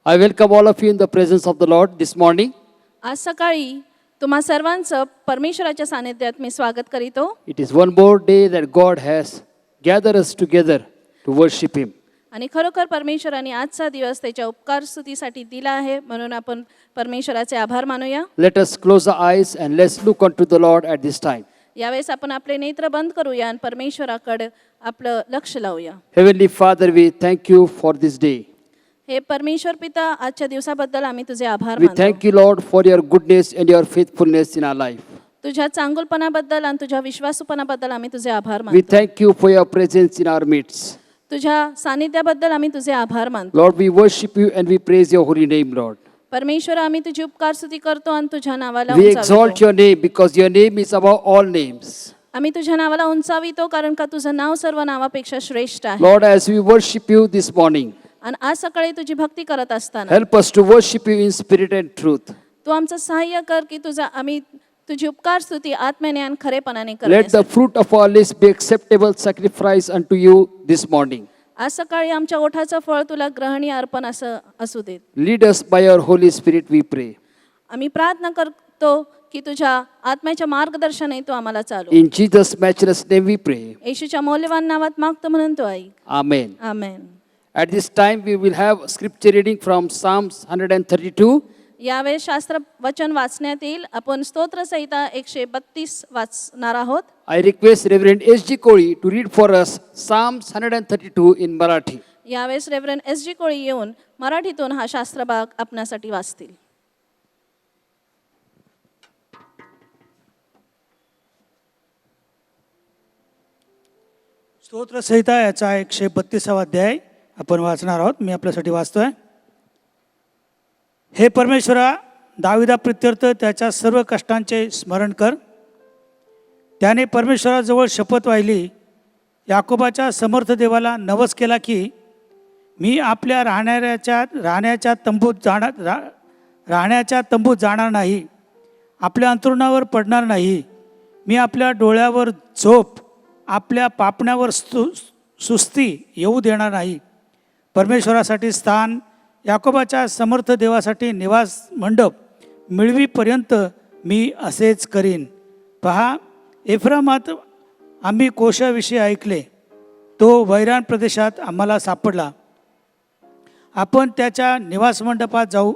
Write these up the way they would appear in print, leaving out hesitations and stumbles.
I welcome all of you in the presence of the Lord this morning. आज सकाळी तुम्हा सर्वांचं परमेश्वराच्या सानिध्यात मी स्वागत करीतो. It is one more day that God has gathered us together to worship Him. आणि खरोखर परमेश्वराने आजचा दिवस त्याच्या उपकार स्तुतीसाठी दिला आहे, म्हणून आपण परमेश्वराचे आभार मानूया. Let us close our eyes and let's look unto the Lord at this time. यावेळेस आपण आपले नेत्र बंद करूया आणि परमेश्वराकडे आपलं लक्ष लावूया. Heavenly Father, we thank you for this day. हे परमेश्वर पिता, आजच्या दिवसाबद्दल आम्ही तुझे आभार We मानतो. thank you, Lord, for your goodness and your faithfulness in our life. तुझ्या चांगुलपणाबद्दल आणि तुझ्या विश्वासूपणाबद्दल आम्ही तुझे आभार We मानतो. thank you for your presence in our midst. तुझ्या सानिध्याबद्दल आम्ही तुझे आभार मानतो. Lord, we worship you and we praise your holy name, Lord. परमेश्वर, आम्ही तुझी उपकार स्तुती करतो आणि तुझ्या नावाला We उंचावितो. exalt your name because your name is above all names. आम्ही तुझ्या नावाला उंचावितो कारण का तुझं नाव सर्व नावापेक्षा श्रेष्ठ आहे. Lord, as we worship you this morning, आणि आज सकाळी तुझी भक्ती करत असताना help us to worship you in spirit and truth. तू आमचं सहाय्य कर की आम्ही तुझी उपकार स्तुती आत्म्याने आणि खरेपणाने Let करण्यास. the fruit of our lips be acceptable sacrifice unto you this morning. आज सकाळी आमच्या ओठाचं फळ तुला ग्रहणीय अर्पण असं असू देत. Lead us by your Holy Spirit, we pray. आम्ही प्रार्थना करतो की तुझ्या आत्म्याच्या मार्गदर्शनाने तू आम्हाला चालव. In Jesus' matchless name we pray. येशूच्या मौल्यवान नावात मागतो म्हणून तो ऐक. Amen. Amen. At this time we will have scripture reading from Psalms 132. यावेळी शास्त्र वचन वाचण्यात येईल. आपण स्तोत्रसंहिता 132 वाचणार आहोत. I request Reverend S.G. Koli to read for us Psalms 132 in Marathi. यावेळेस रेव्हरंड S.G. कोळी येऊन मराठीतून हा शास्त्रभाग आपणासाठी वाचतील. स्तोत्रसंहिता याचा 132वा अध्याय आपण वाचणार आहोत. मी आपल्यासाठी वाचतोय. हे परमेश्वरा, दाविदा प्रित्यर्थ त्याच्या सर्व कष्टांचे स्मरण कर. त्याने परमेश्वराजवळ शपथ वाहिली, याकोबाच्या समर्थ देवाला नवस केला की मी आपल्या राहण्याच्या तंबूत जाणार नाही, आपल्या अंथरुणावर पडणार नाही. मी आपल्या डोळ्यावर झोप, आपल्या पापण्यावर सुस्ती येऊ देणार नाही. परमेश्वरासाठी स्थान, याकोबाच्या समर्थ देवासाठी निवास मंडप मिळवीपर्यंत मी असेच करीन. पहा, एफ्रामात आम्ही कोशाविषयी ऐकले, तो वैरान प्रदेशात आम्हाला सापडला. आपण त्याच्या निवास मंडपात जाऊ,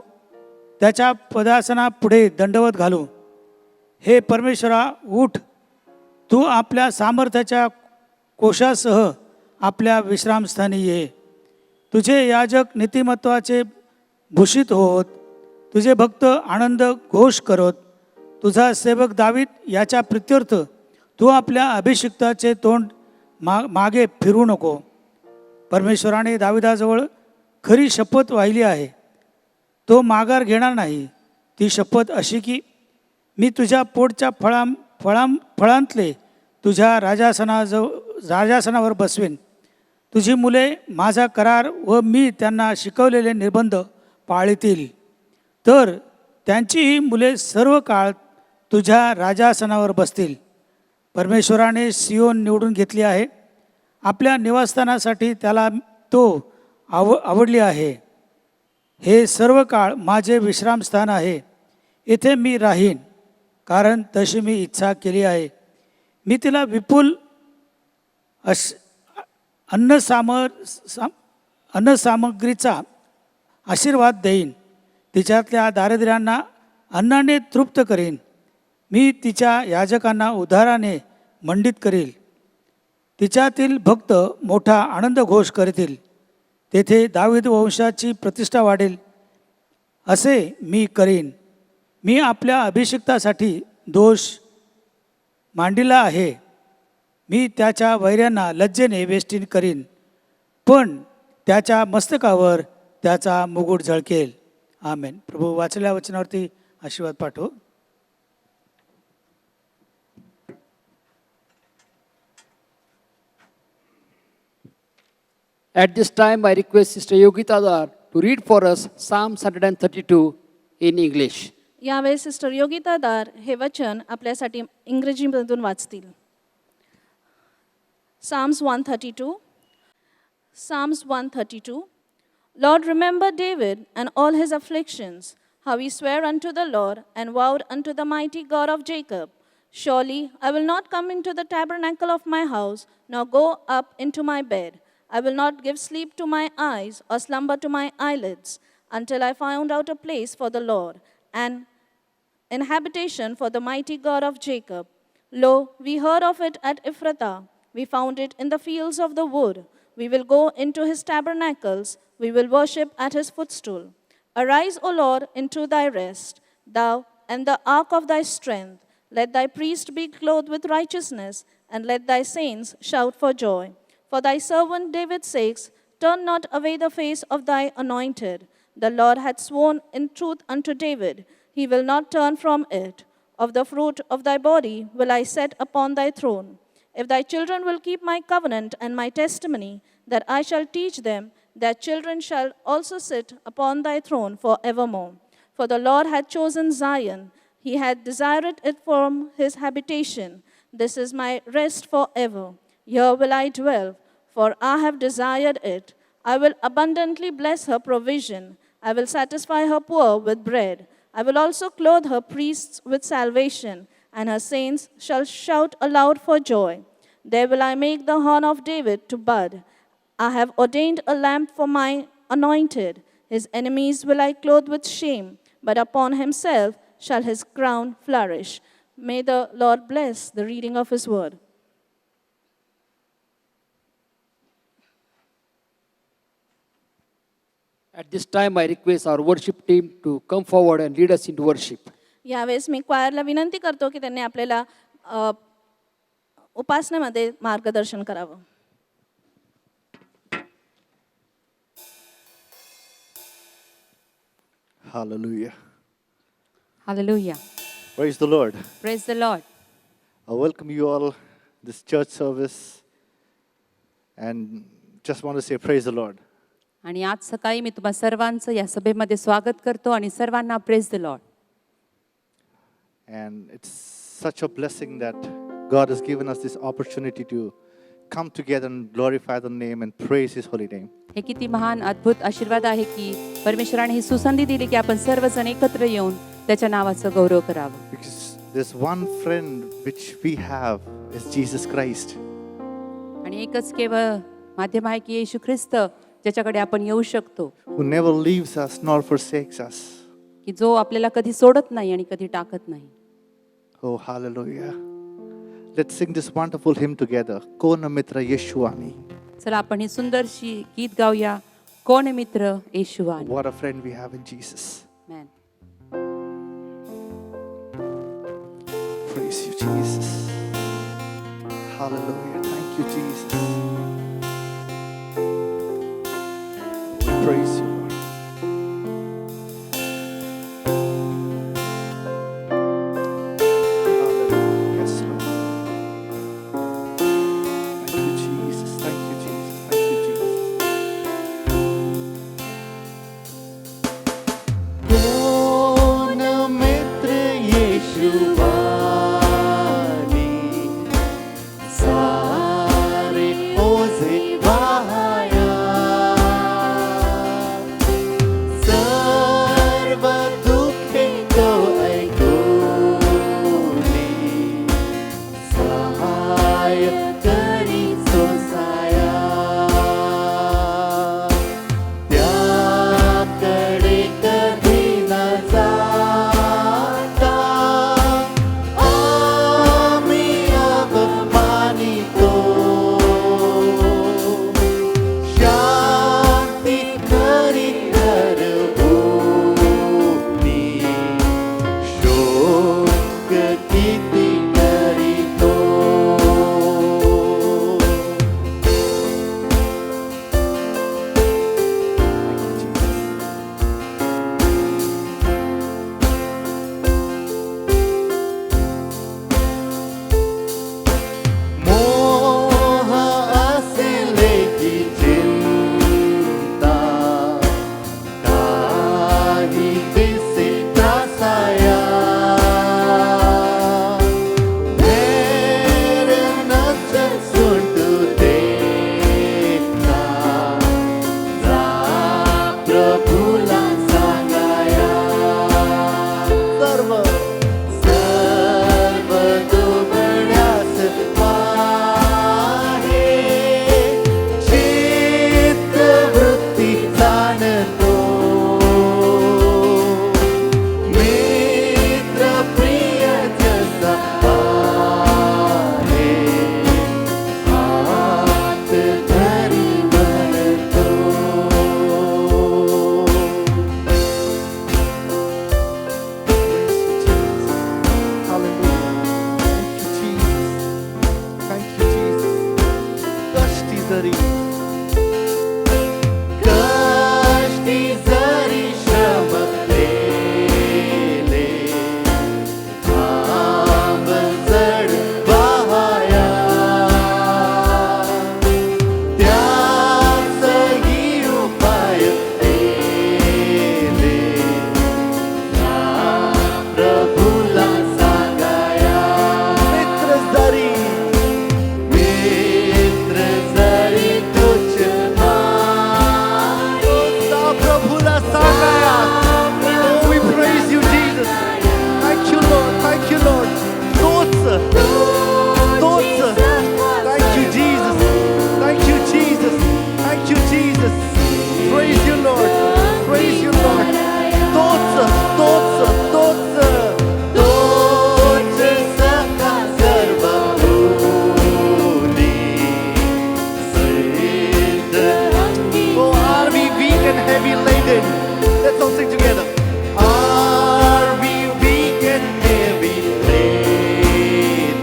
त्याच्या पदासनापुढे दंडवत घालू. हे परमेश्वरा, उठ, तू आपल्या सामर्थ्याच्या कोशासह आपल्या विश्रामस्थानी ये. तुझे याजक नीतिमत्वाचे भूषित होत, तुझे भक्त आनंद घोष करत. तुझा सेवक दावीद याच्या प्रित्यर्थ तू आपल्या अभिषिक्ताचे तोंड मागे फिरू नको. परमेश्वराने दाविदाजवळ खरी शपथ वाहिली आहे, तो माघार घेणार नाही. ती शपथ अशी की मी तुझ्या पोटच्या फळांतले तुझ्या राजासनावर बसवेन. तुझी मुले माझा करार व मी त्यांना शिकवलेले निर्बंध पाळतील, तर त्यांचीही मुले सर्व काळ तुझ्या राजासनावर बसतील. परमेश्वराने सियोन निवडून घेतली आहे, आपल्या निवासस्थानासाठी त्याला तो आवडली आहे. हे सर्व काळ माझे विश्रामस्थान आहे, येथे मी राहीन, कारण तशी मी इच्छा केली आहे. मी तिला विपुल अन्नसामग्रीचा आशीर्वाद देईन. तिच्यातल्या दारिद्र्यांना अन्नाने तृप्त करीन. मी तिच्या याजकांना उद्धाराने मंडित करील. तिच्यातील भक्त मोठा आनंद घोष करतील. तेथे दावीद वंशाची प्रतिष्ठा वाढेल, असे मी करीन. मी आपल्या अभिषिक्तासाठी दोष मांडिला आहे. मी त्याच्या वैऱ्यांना लज्जेने वेष्टीन करीन, पण त्याच्या मस्तकावर त्याचा मुकुट झळकेल. आमेन. प्रभू वाचलेल्या वचनावरती आशीर्वाद पाठव. At this time I request Sister Yogita Dar to read for us Psalms 132 in English. यावेळेस सिस्टर योगिता दार हे वचन आपल्यासाठी इंग्रजीमधून वाचतील. Psalms 132. Lord, remember David and all his afflictions, how he sware unto the Lord and vowed unto the mighty God of Jacob. Surely I will not come into the tabernacle of my house, nor go up into my bed. I will not give sleep to my eyes, or slumber to my eyelids, until I found out a place for the Lord, and an habitation for the mighty God of Jacob. Lo, we heard of it at Ephrathah. We found it in the fields of the wood. We will go into his tabernacles. We will worship at his footstool. Arise, O Lord, into thy rest, thou and the ark of thy strength. Let thy priest be clothed with righteousness, and let thy saints shout for joy. For thy servant David says, turn not away the face of thy anointed. The Lord hath sworn in truth unto David, he will not turn from it. Of the fruit of thy body will I set upon thy throne. If thy children will keep my covenant and my testimony, that I shall teach them, their children shall also sit upon thy throne for evermore. For the Lord hath chosen Zion, he hath desired it from his habitation. This is my rest forever. Here will I dwell, for I have desired it. I will abundantly bless her provision. I will satisfy her poor with bread. I will also clothe her priests with salvation, and her saints shall shout aloud for joy. There will I make the horn of David to bud. I have ordained a lamp for my anointed. His enemies will I clothe with shame, but upon himself shall his crown flourish. May the Lord bless the reading of his word. At this time, I request our worship team to come forward and lead us into worship. यावेळेस मी क्वायरला विनंती करतो की त्यांनी आपल्याला उपासनेमध्ये मार्गदर्शन करावं. Hallelujah. Hallelujah. Praise the Lord. Praise the Lord. I welcome you all this church service and just want to say praise the Lord. आणि आज सकाळी मी तुम्हा सर्वांचं या सभेमध्ये स्वागत करतो आणि सर्वांना praise the Lord. And it's such a blessing that God has given us this opportunity to come together and glorify the name and praise His holy name. हे किती महान अद्भुत आशीर्वाद आहे की परमेश्वराने ही सुसंधी दिली की आपण सर्वजण एकत्र येऊन त्याच्या नावाचं गौरव करावं. Because there's one friend which we have is Jesus Christ. आणि एकच केवळ माध्यम आहे की येशू ख्रिस्त ज्याच्याकडे आपण येऊ शकतो, Who never leaves us nor forsakes us. की जो आपल्याला कधी सोडत नाही आणि कधी टाकत नाही. Oh, hallelujah. Let's sing this wonderful hymn together. Kona mitra Yeshuani. चला आपण ही सुंदरशी गीत गाऊया. कोण मित्र येशूवानी. What a friend we have in Jesus. Amen. Praise you, Jesus. Hallelujah. Thank you, Jesus. We praise you, Lord. Hallelujah. Yes, Lord. Thank you, Jesus. Thank you, Jesus. Thank you, Jesus. कोण मित्र येशुवानी सारे ओझे via la saraya. Oh, we praise you, Jesus. Thank you, Lord. Thank you, Lord. Thoughts. Thank you, Jesus. Thank you, Jesus. Thank you, Jesus. Praise you, Lord. Praise you, Lord. Thoughts. Oh, are we weak and heavy laden? Let's all sing together. Are we weak and heavy laden?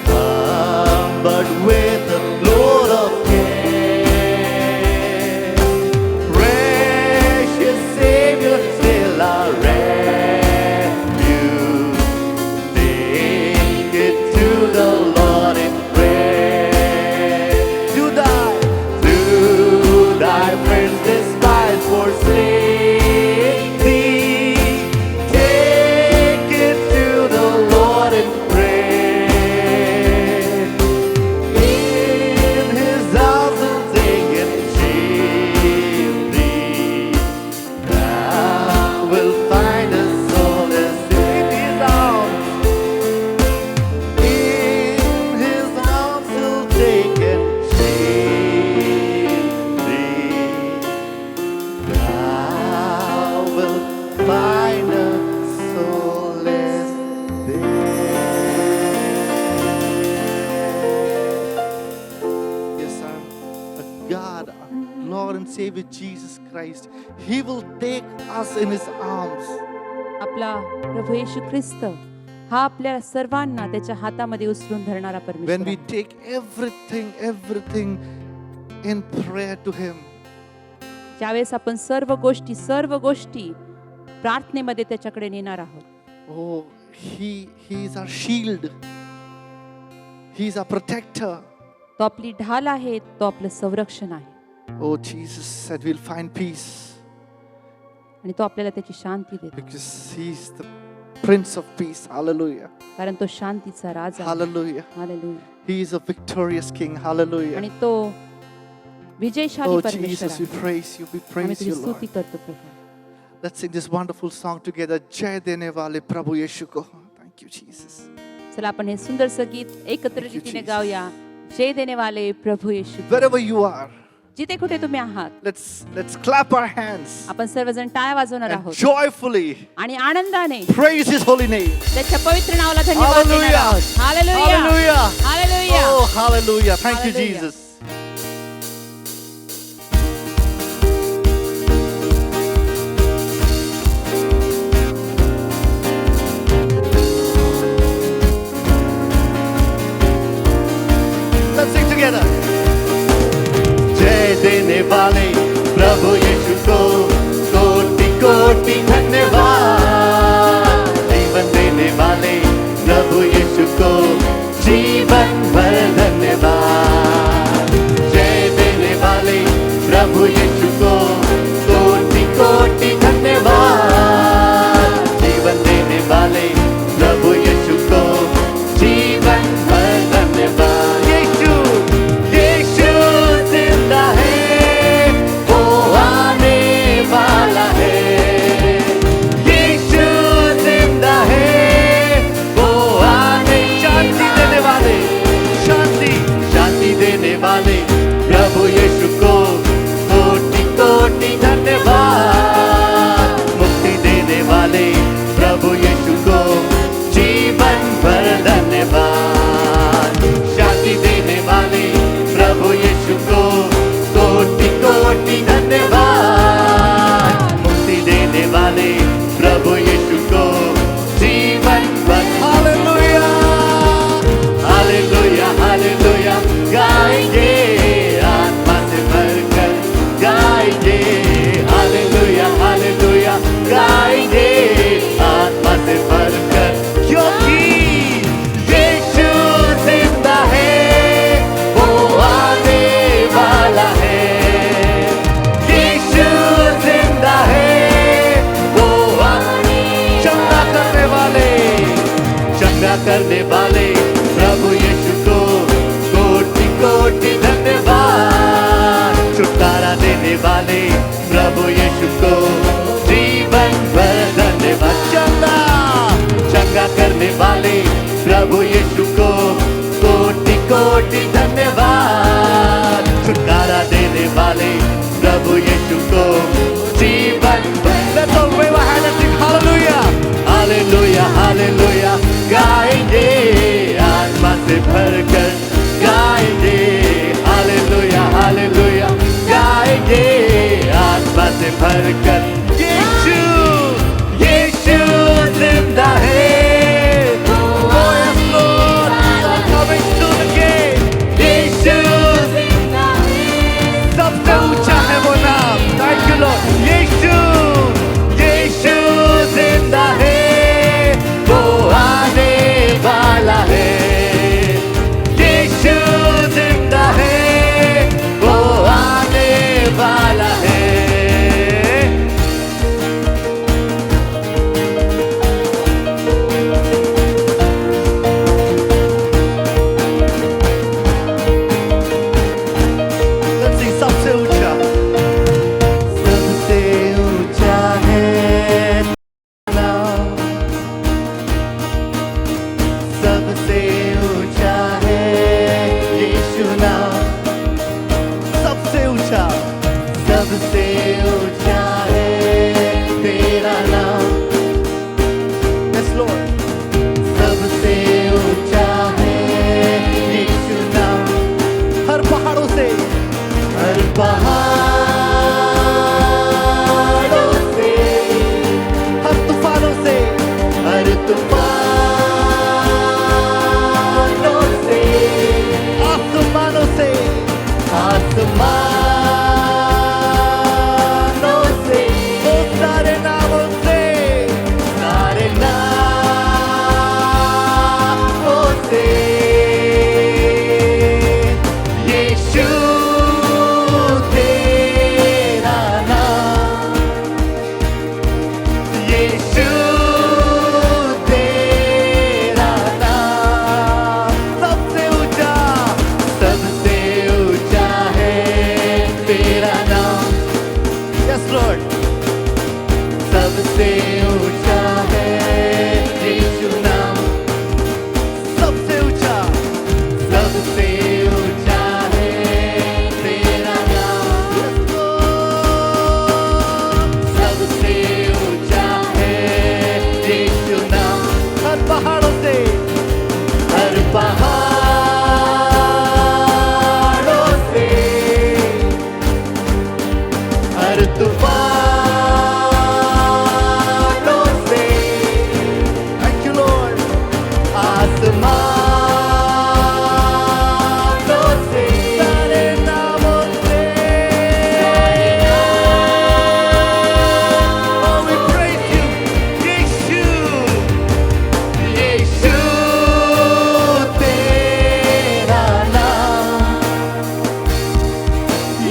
Come but with the load of care. Precious Savior, still our refuge. Take it to the Lord in prayer. Do thy friends despise, forsake thee. Take it to the Lord in prayer. In his arms will take and shield thee. Thou will find a solace in his arms. In his arms will take and shield thee. Thou will find a solace there. Yes, our God, our Lord and Savior Jesus Christ, He will take us in His arms. आपला प्रभू येशू ख्रिस्त हा आपल्या सर्वांना त्याच्या हातामध्ये उचलून धरणारा When परमेश्वर we आहे. take everything in prayer to Him, ज्यावेळेस आपण सर्व गोष्टी प्रार्थनेमध्ये त्याच्याकडे नेणार आहोत. oh, He is our shield. He is our protector. तो आपली ढाल आहे, तो आपलं संरक्षण आहे Oh, Jesus said we'll find peace आणि तो आपल्याला त्याची शांती देतो, because He's the Prince of Peace. Hallelujah. कारण तो शांतीचा राजा आहे. Hallelujah. Hallelujah. He is a victorious King. Hallelujah. आणि तो विजयशाली Oh, परमेश्वर Jesus, we आहे. praise you. We आम्ही praise तुझी you, स्तुती Lord. करतो प्रभू. Let's sing this wonderful song together. Jai dene wale Prabhu Yeshu ko. Thank you, Jesus. चला आपण हे सुंदरसं गीत एकत्र Thank you, रीतीने Jesus. गाऊया. जय देणे वाले प्रभू येशू. Wherever you are, जिथे कुठे तुम्ही आहात, let's clap our hands आपण सर्वजण टाळ्या वाजवणार and आहोत joyfully आणि आनंदाने praise His holy name. त्याच्या पवित्र नावाला धन्यवाद देणार Hallelujah. आहोत. Hallelujah. Hallelujah. Hallelujah. Oh, hallelujah. Thank you, Hallelujah. Jesus. Let's sing together. जय देने वाले प्रभु यीशु को कोटि कोटि धन्यवाद. जीवन देने वाले प्रभु यीशु को जीवन भर धन्यवाद. जय देने वाले प्रभु यीशु को कोटि कोटि धन्यवाद. जीवन देने वाले प्रभु यीशु को जीवन भर धन्यवाद. यीशु यीशु जिंदा है, वो आने वाला है. यीशु जिंदा है, वो आने. शांति देने वाले, शांति शांति देने वाले प्रभु यीशु को कोटि कोटि धन्यवाद. मुक्ति देने वाले प्रभु यीशु को जीवन भर धन्यवाद. शांति देने वाले प्रभु यीशु को कोटि कोटि धन्यवाद. मुक्ति देने वाले प्रभु यीशु को जीवन भर. Hallelujah hallelujah hallelujah. गाएंगे आत्मा से भरकर गाएंगे. Hallelujah hallelujah. गाएंगे आत्मा से भरकर, क्योंकि यीशु जिंदा है, वो आने वाला है. यीशु जिंदा है, वो आने. चंगा करने वाले प्रभु यीशु को कोटि कोटि धन्यवाद. छुटकारा देने वाले प्रभु हरकत यीशु यीशु जिंदा है Oh yes Lord I'm coming to the gate यीशु सबसे ऊंचा है वो नाम Thank you Lord यीशु यीशु जिंदा है वो आने वाला है यीशु जिंदा है वो आने वाला है Let's sing सबसे ऊंचा सबसे ऊंचा है नाम सबसे ऊंचा है यीशु नाम सबसे ऊंचा है तेरा नाम Yes Lord सबसे ऊंचा है यीशु नाम हर पहाड़ों से हर पहाड़ों से हर तूफानों से हर तूफानों से आसमानों से आसमानों से वो सारे नामों से यीशु तेरा नाम यीशु तेरा नाम सबसे ऊंचा है तेरा नाम Yes Lord सबसे ऊंचा है यीशु नाम सबसे ऊंचा है तेरा नाम Yes Lord सबसे ऊंचा है यीशु नाम हर पहाड़ों से हर पहाड़ों से हर तूफानों से Thank you Lord आसमानों से सारे नामों से Oh we praise you यीशु यीशु तेरा नाम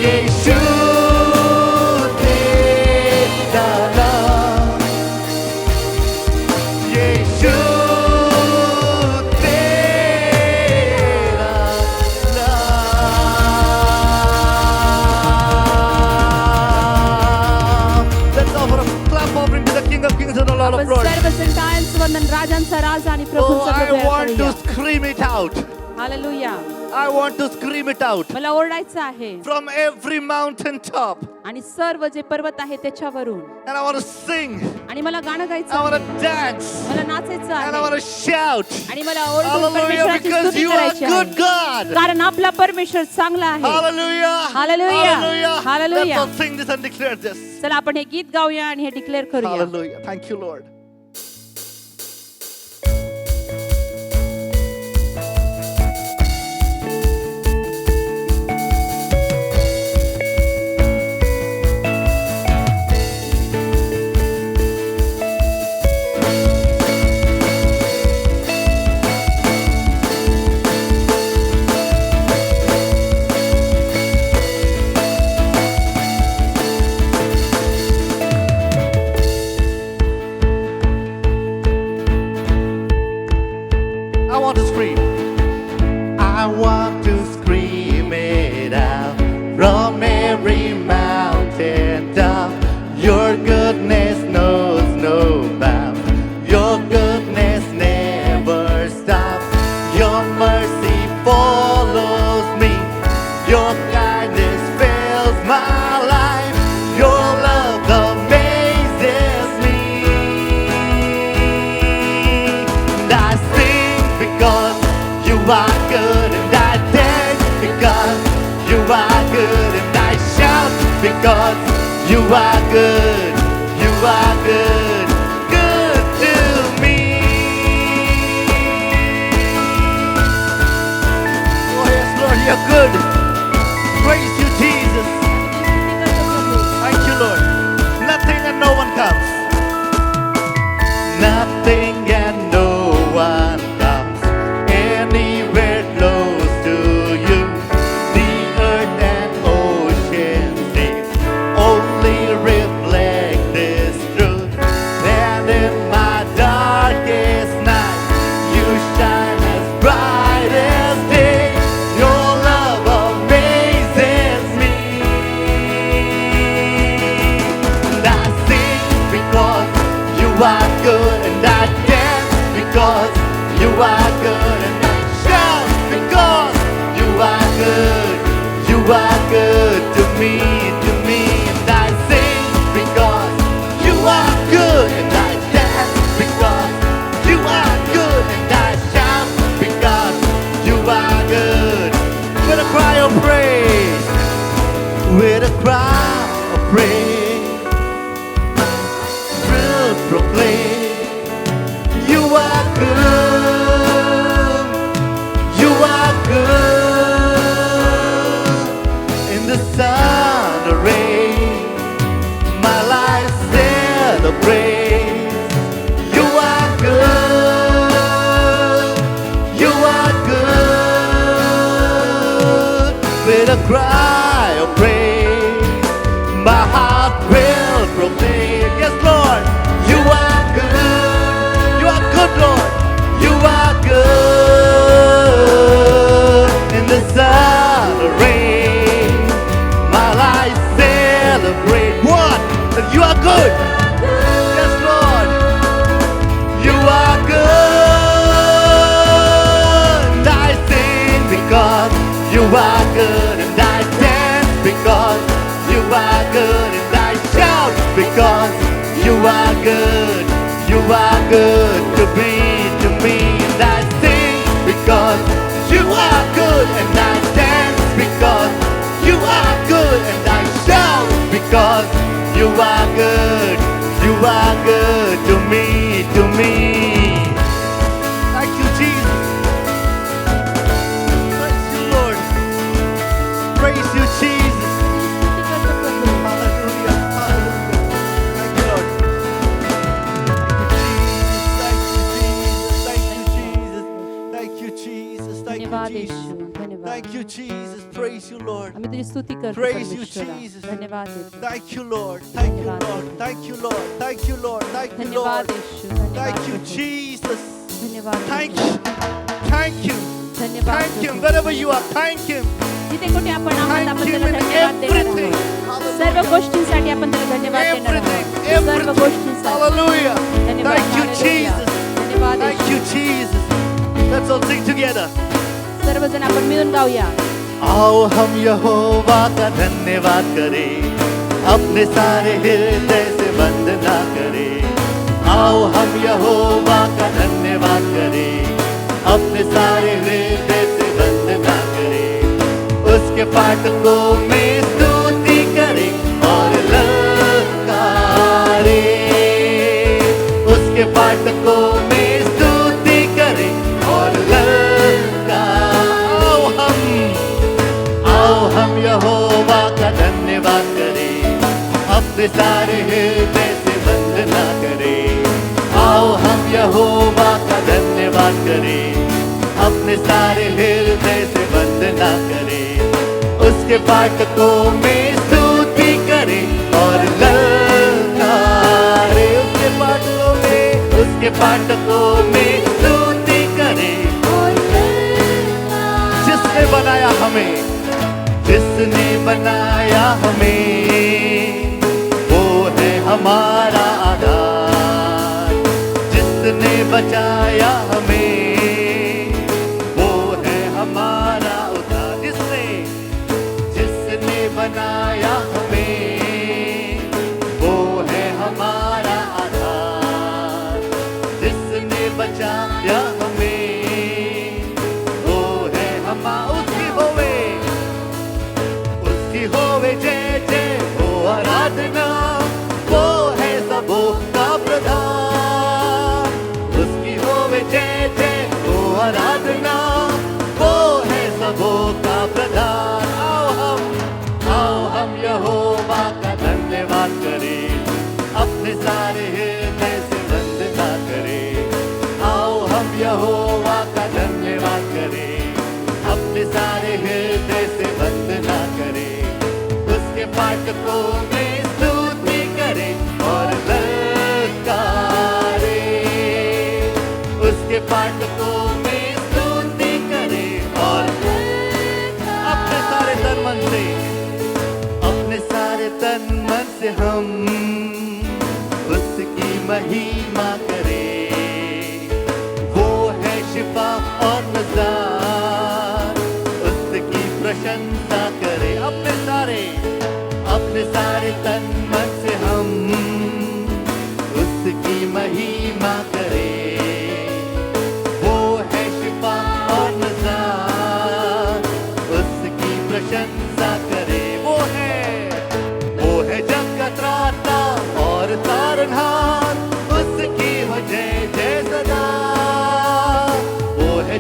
यीशु तेरा नाम यीशु तेरा नाम Let's offer a clap offering to the King of Kings and the Lord of आपण Lords. सर्व संतांचं वंदन राजांचा राजा आणि Oh, प्रभूंचा I Prabhu want to करूया. scream it out. Hallelujah. I want to scream it out मला ओरडायचं आहे from every mountain top. आणि सर्व जे पर्वत आहे त्याच्यावरून And I want to sing. आणि मला गाणं गायचं I want आहे. to dance. मला नाचायचं And I want आहे to shout. आणि मला ओरडून Hallelujah, परमेश्वराची because स्तुती you are करायची good आहे. God. कारण आपला परमेश्वर चांगला आहे. Hallelujah. Hallelujah. Hallelujah. Hallelujah. Let's all sing this and declare this. चला आपण हे गीत गाऊया आणि हे डिक्लेअर करूया. Hallelujah. Thank you, Lord. I want to scream. I want to scream it out from every mountain top. Your goodness knows no bounds. Your goodness never stops. Your mercy follows me. Your kindness fills my life. Your love amazes me. And I sing because you are good, and I dance because you are good, and I shout because you are good. the praise. You are good. You are good. With a cry of praise, my heart will proclaim. Yes, Lord, you are good. You are good, Lord. You are good. In the sun or rain, my life celebrate. What? That you are good. Yes, Lord. You are good. And I sing because you are good. And I dance because you are good. And I shout because you are good. You are good to me. And I sing because you are good. And I dance because you are good. And I shout because you are good. You are good to me. Thank you, Jesus. Praise you, Lord. Praise you, Jesus. Hallelujah. Hallelujah. Thank you, Lord. Thank you, Jesus. Thank you, Jesus. Thank you, धन्यवाद Jesus. येशू, धन्यवाद. Thank you, Jesus. Praise you, Lord. आम्ही तुझी स्तुती करतो Praise you, परमेश्वरा. Jesus. धन्यवाद येतो. Thank you, Lord. Thank you, Lord. Thank you, Lord. Thank you, Lord. Thank you, धन्यवाद Lord. येशू, धन्यवाद Thank you, प्रभू. Jesus. धन्यवाद Thank Prabhu. you. Thank you. धन्यवाद Thank Him. Prabhu. Wherever you are, thank Him. जिथे कुठे आपण आहात Thank आपण Him त्याला in धन्यवाद देणार everything. आहोत. सर्व गोष्टींसाठी आपण त्याला धन्यवाद देणार Everything. आहोत. सर्व Everything. गोष्टींसाठी Hallelujah. धन्यवाद. Thank you, hallelujah. Jesus. धन्यवाद Thank Yeshu. you, Jesus. Let's all sing together. सर्वजण आपण मिळून गाऊया. आओ हम यहोवा का धन्यवाद करें, अपने सारे हृदय से वंदना करें. आओ हम यहोवा का धन्यवाद करें, अपने सारे हृदय से वंदना करें. उसके फाटकों में स्तुति करें और ललकारें. उसके फाटकों में स्तुति करें और आओ हम यहोवा का धन्यवाद करें, अपने सारे हृदय से वंदना करें. आओ हम यहोवा का धन्यवाद करें, अपने सारे हृदय से वंदना करें. उसके फाटकों में स्तुति करें और ललकारें. उसके फाटकों में स्तुति करें और ललकारें. जिसने बनाया हमें, जिसने बनाया हमें, वो है हमारा आधार. जिसने बचाया हमें, वो है हमारा उद्धार. जिसने बनाया हमें, वो है हमारा आधार. जिसने बचाया हमें, वो है हमारा. उसकी होवे जय जय हो आराधना, वो है सबों का प्रधान. उसकी होवे जय जय हो आराधना, वो है सबों का प्रधान. आओ हम यहोवा का धन्यवाद करें, अपने सारे हृदय से वंदना करें. आओ हम यहोवा का धन्यवाद करें, अपने सारे हृदय से वंदना करें. उसके फाटकों में स्तुति करें और ललकारें. उसके फाटकों में स्तुति करें और अपने सारे तन मन से, अपने सारे तन मन से हम उसकी महिमा करें. वो है शिफा और नज़ार, उसकी प्रशंसा करें. अपने सारे तन मन से हम उसकी महिमा करें. वो है शिफा और नज़ार, उसकी प्रशंसा करें. वो है जग का त्राता और तारनहार, उसकी हो जय जय सदा. वो है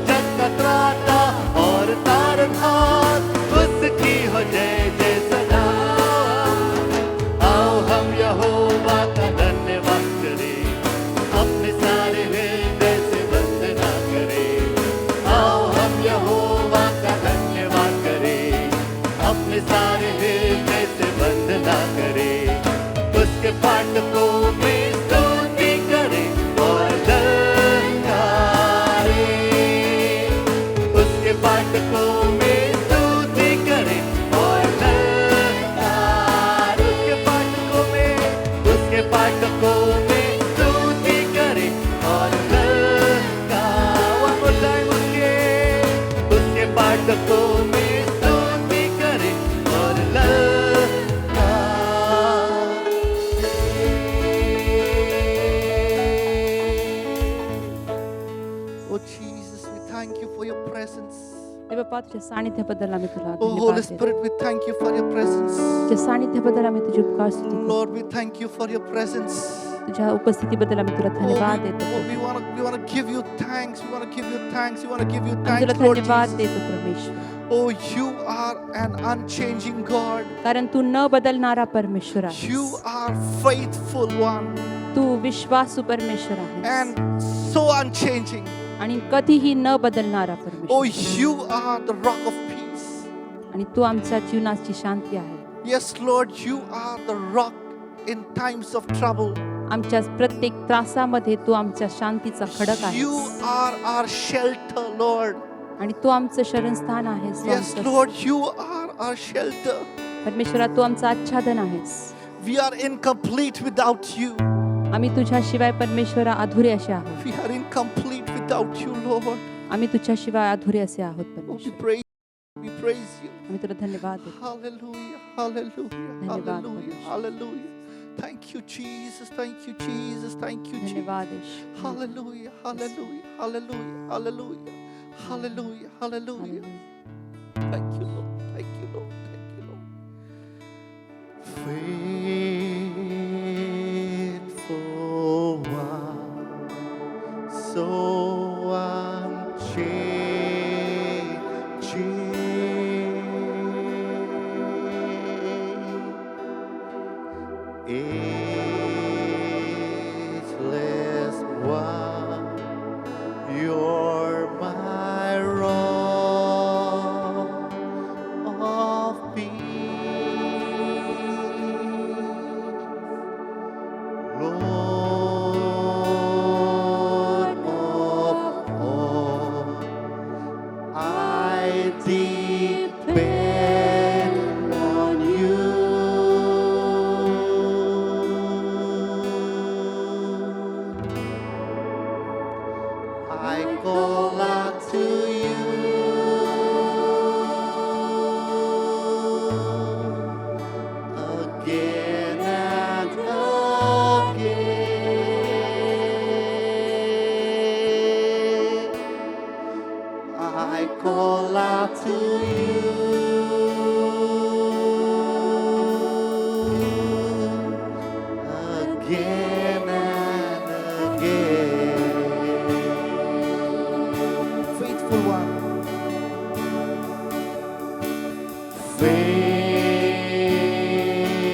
फाटकों में स्तुति करें और ललकारे, उसके फाटकों में स्तुति करें और ललकारे, उसके फाटकों में स्तुति करें और ललकारे। One more time, उसके फाटकों में स्तुति करें और Oh Jesus, we thank you for your presence. देव बाप्पा तुझ्या सानिध्याबद्दल आम्ही तुला Oh धन्यवाद Holy देतो. Spirit, we thank you for your presence. तुझ्या सानिध्याबद्दल आम्ही तुझी उपकार स्तुती करतो. Lord, we thank you for your presence. तुझ्या उपस्थितीबद्दल आम्ही तुला Oh, धन्यवाद देतो. we want to give you thanks. We want to give you thanks. We want to give you आम्ही तुला thanks, Lord धन्यवाद Jesus. देतो परमेश्वर, Oh, you are an unchanging God. कारण तू न बदलणारा परमेश्वर आहेस. You are faithful one तू विश्वासू परमेश्वर आहेस and so unchanging. आणि कधीही न बदलणारा Oh, परमेश्वर, you are the rock of peace. आणि तू आमच्या जीवनाची शांती आहे. Yes, Lord, you are the rock in times of trouble. आमच्या प्रत्येक त्रासामध्ये तू आमच्या शांतीचा खडक You आहेस are our shelter, Lord. आणि तू आमचं शरणस्थान आहेस. तू Yes, आमचं- Lord, you are our shelter. परमेश्वरा तू आमचं आच्छादन आहेस. We are incomplete without you. आम्ही तुझ्याशिवाय परमेश्वरा अधुरे असे आहोत. We are incomplete without you, Lord. आम्ही तुझ्याशिवाय अधुरे असे आहोत Oh, परमेश्वर. we praise you. आम्ही तुला धन्यवाद देतो. Hallelujah, hallelujah, धन्यवाद, hallelujah, परमेश्वर. hallelujah. Thank you, Jesus. Thank you, Jesus. Thank you, Jesus. धन्यवाद येशू. Hallelujah, hallelujah, hallelujah, hallelujah, hallelujah, hallelujah. Hallelujah. Thank you, Lord. Thank you, Lord. Thank you, Lord. Faithful one, so unchanging, ageless one, you're my rock of peace. Lord of all, I depend on you. I call out to you. Again and again, I call out to you. Again and again. Faithful one.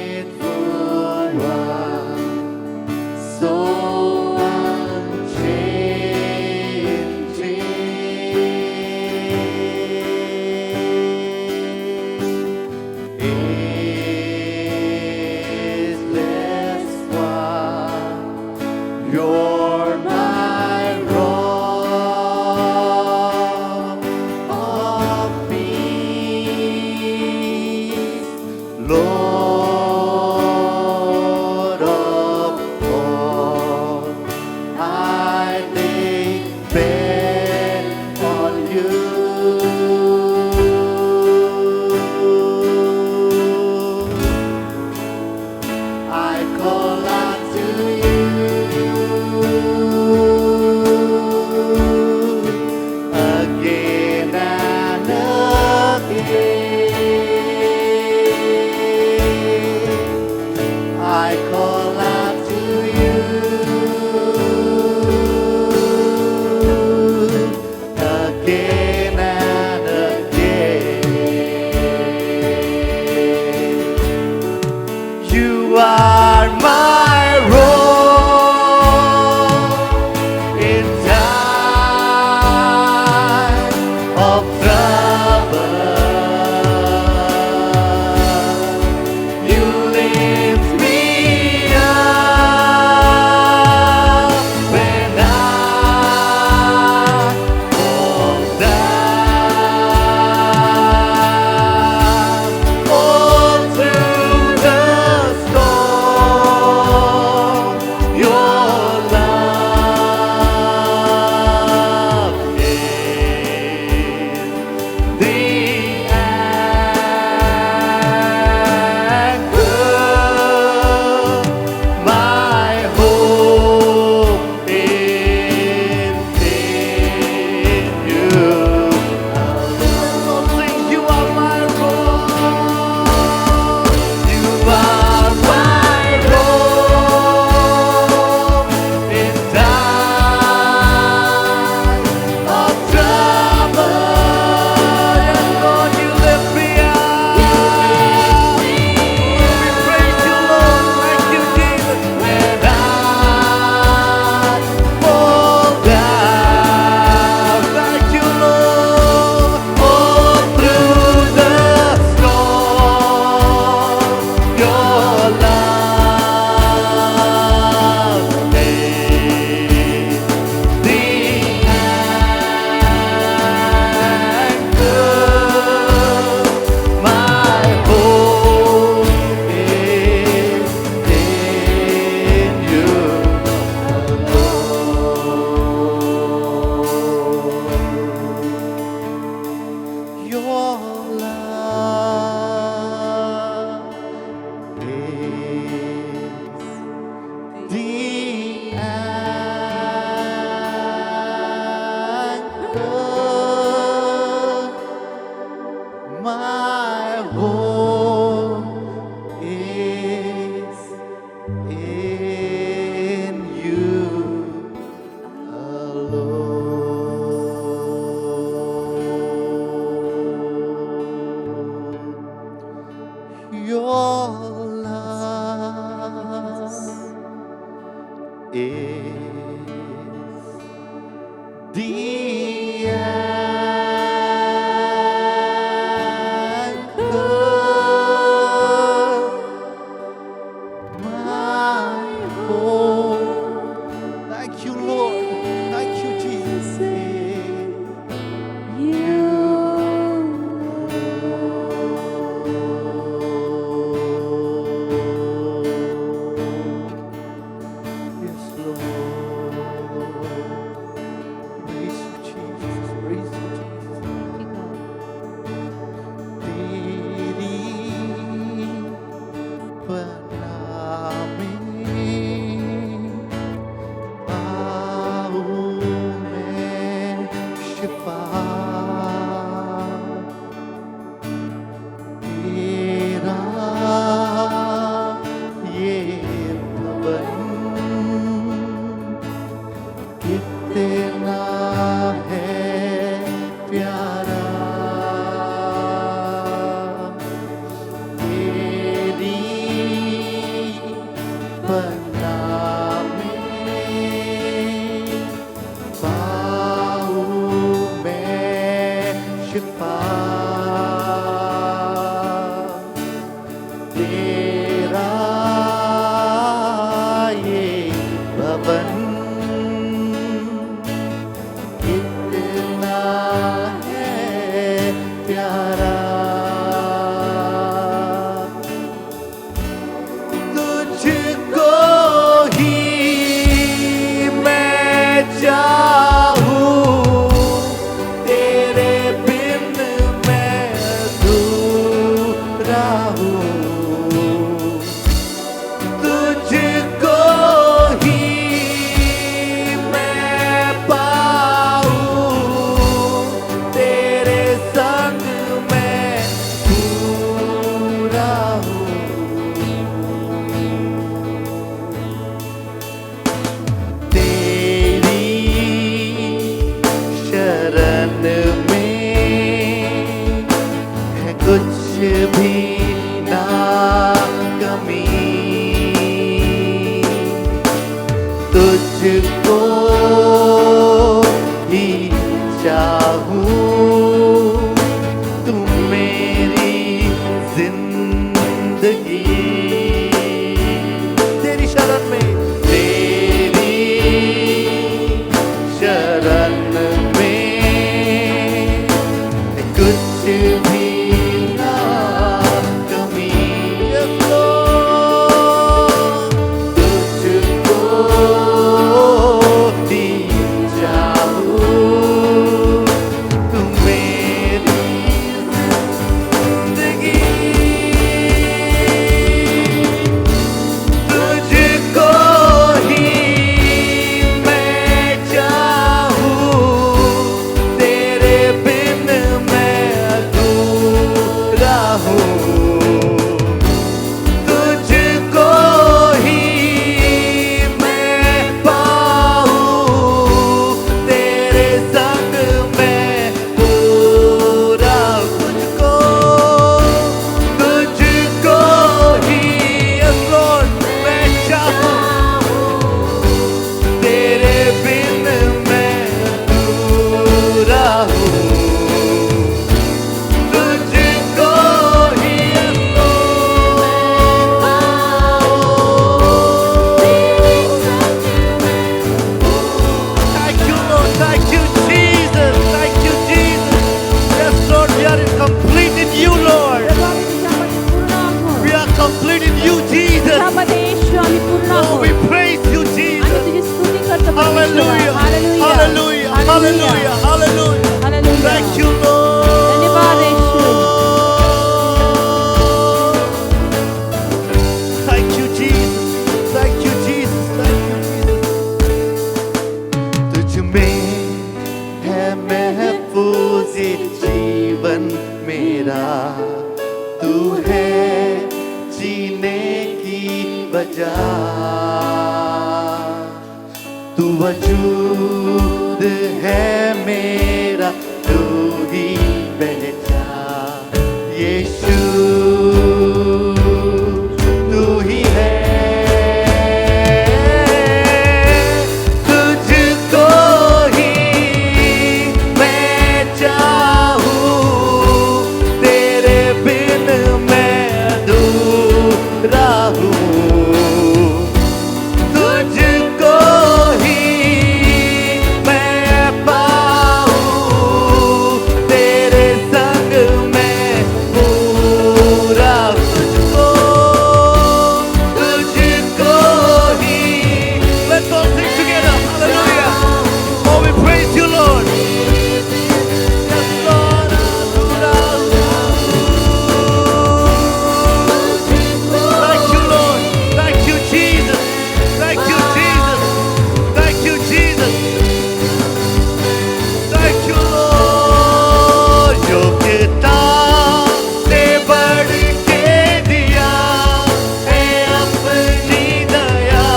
Faithful one, so unchanging, ageless one, you're my rock of peace, Lord of all, I depend on you. I call out to you. the anchor. My hope is in you alone. Your love is the anchor. My hope. Thank you, Lord. Thank you, Jesus. Yes, Lord. Praise you, Jesus. Praise you, Jesus. तेरी बनामी पाऊं मैं शिफा तेरा ये भवन कितना है प्यारा तेरी बना में पाऊं मैं शिफा तेरा ये भवन कितना है प्यारा तुझको ही मैं चाहूं तेरे बिन मैं अधूरा हूँ तुझको ही मैं पाऊं तेरे संग मैं पूरा हूँ तेरी शरण में है कुछ भी ना कमी तुझको ही चाहूं तू मेरी जिंदगी तेरी शरण में तेरी शरण में कुछ भी ना कमी तुझको ही चाहूं तू मेरी जिंदगी तुझको ही मैं चाहूं तेरे बिन मैं अधूरा हूँ तुझको ही मैं पाऊं तेरे संग मैं पूरा तुझको ही yes Lord मैं चाहूं तेरे बिन मैं अधूरा हूँ तुझको ही yes Thank you, Lord. Thank you, Jesus. Thank you, Jesus. Yes, Lord, we are complete in you, Lord. We are complete in you, Jesus. Oh, we praise you, Jesus. Hallelujah. Hallelujah. Hallelujah. Hallelujah. Thank you, Lord. Thank you, Jesus. Thank you, Jesus. Thank तू वजूद है मेरा, तू ही पहचान यीशु, तू ही है। तुझको ही मैं चाहूं, तेरे बिन मैं अधूरा हूँ। तुझको ही मैं पाऊं, तेरे संग मैं पूरा। तुझको ही। Let's all sing together. Hallelujah. Oh, we praise you, Lord. Yes, Lord. अधूरा हूँ। Thank you, Lord. Thank you, Jesus. Thank you, Jesus. Thank you, Jesus. Thank you, Lord. योग्यता से बढ़ के दिया है अपनी दया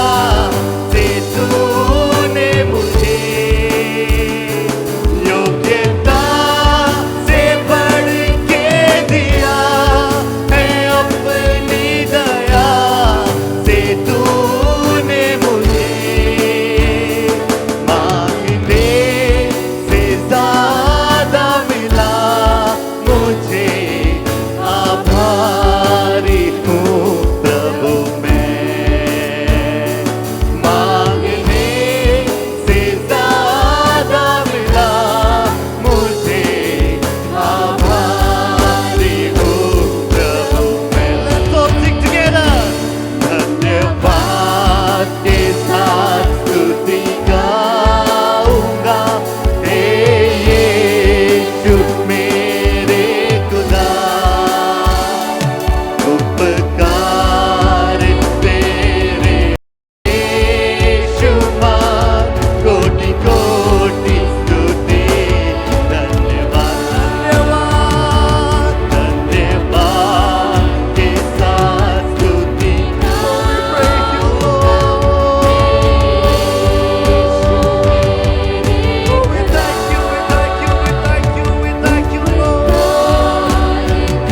से तूने मुझे। योग्यता से बढ़ के दिया है अपनी दया से तूने मुझे। मांगने से ज्यादा मिला मुझे, आभारी हूँ प्रभु मैं। मांगने से ज्यादा मिला मुझे, आभारी हूँ प्रभु मैं। Let's all sing together. धन्यवाद के साथ स्तुति गाऊंगा, हे यीशु मेरे खुदा। उपकार तेरे बेशुमार, कोटि कोटि स्तुति। धन्यवाद धन्यवाद धन्यवाद के साथ स्तुति। Praise you, Lord. Oh, we thank you, we thank you, we thank you, we thank you, Lord.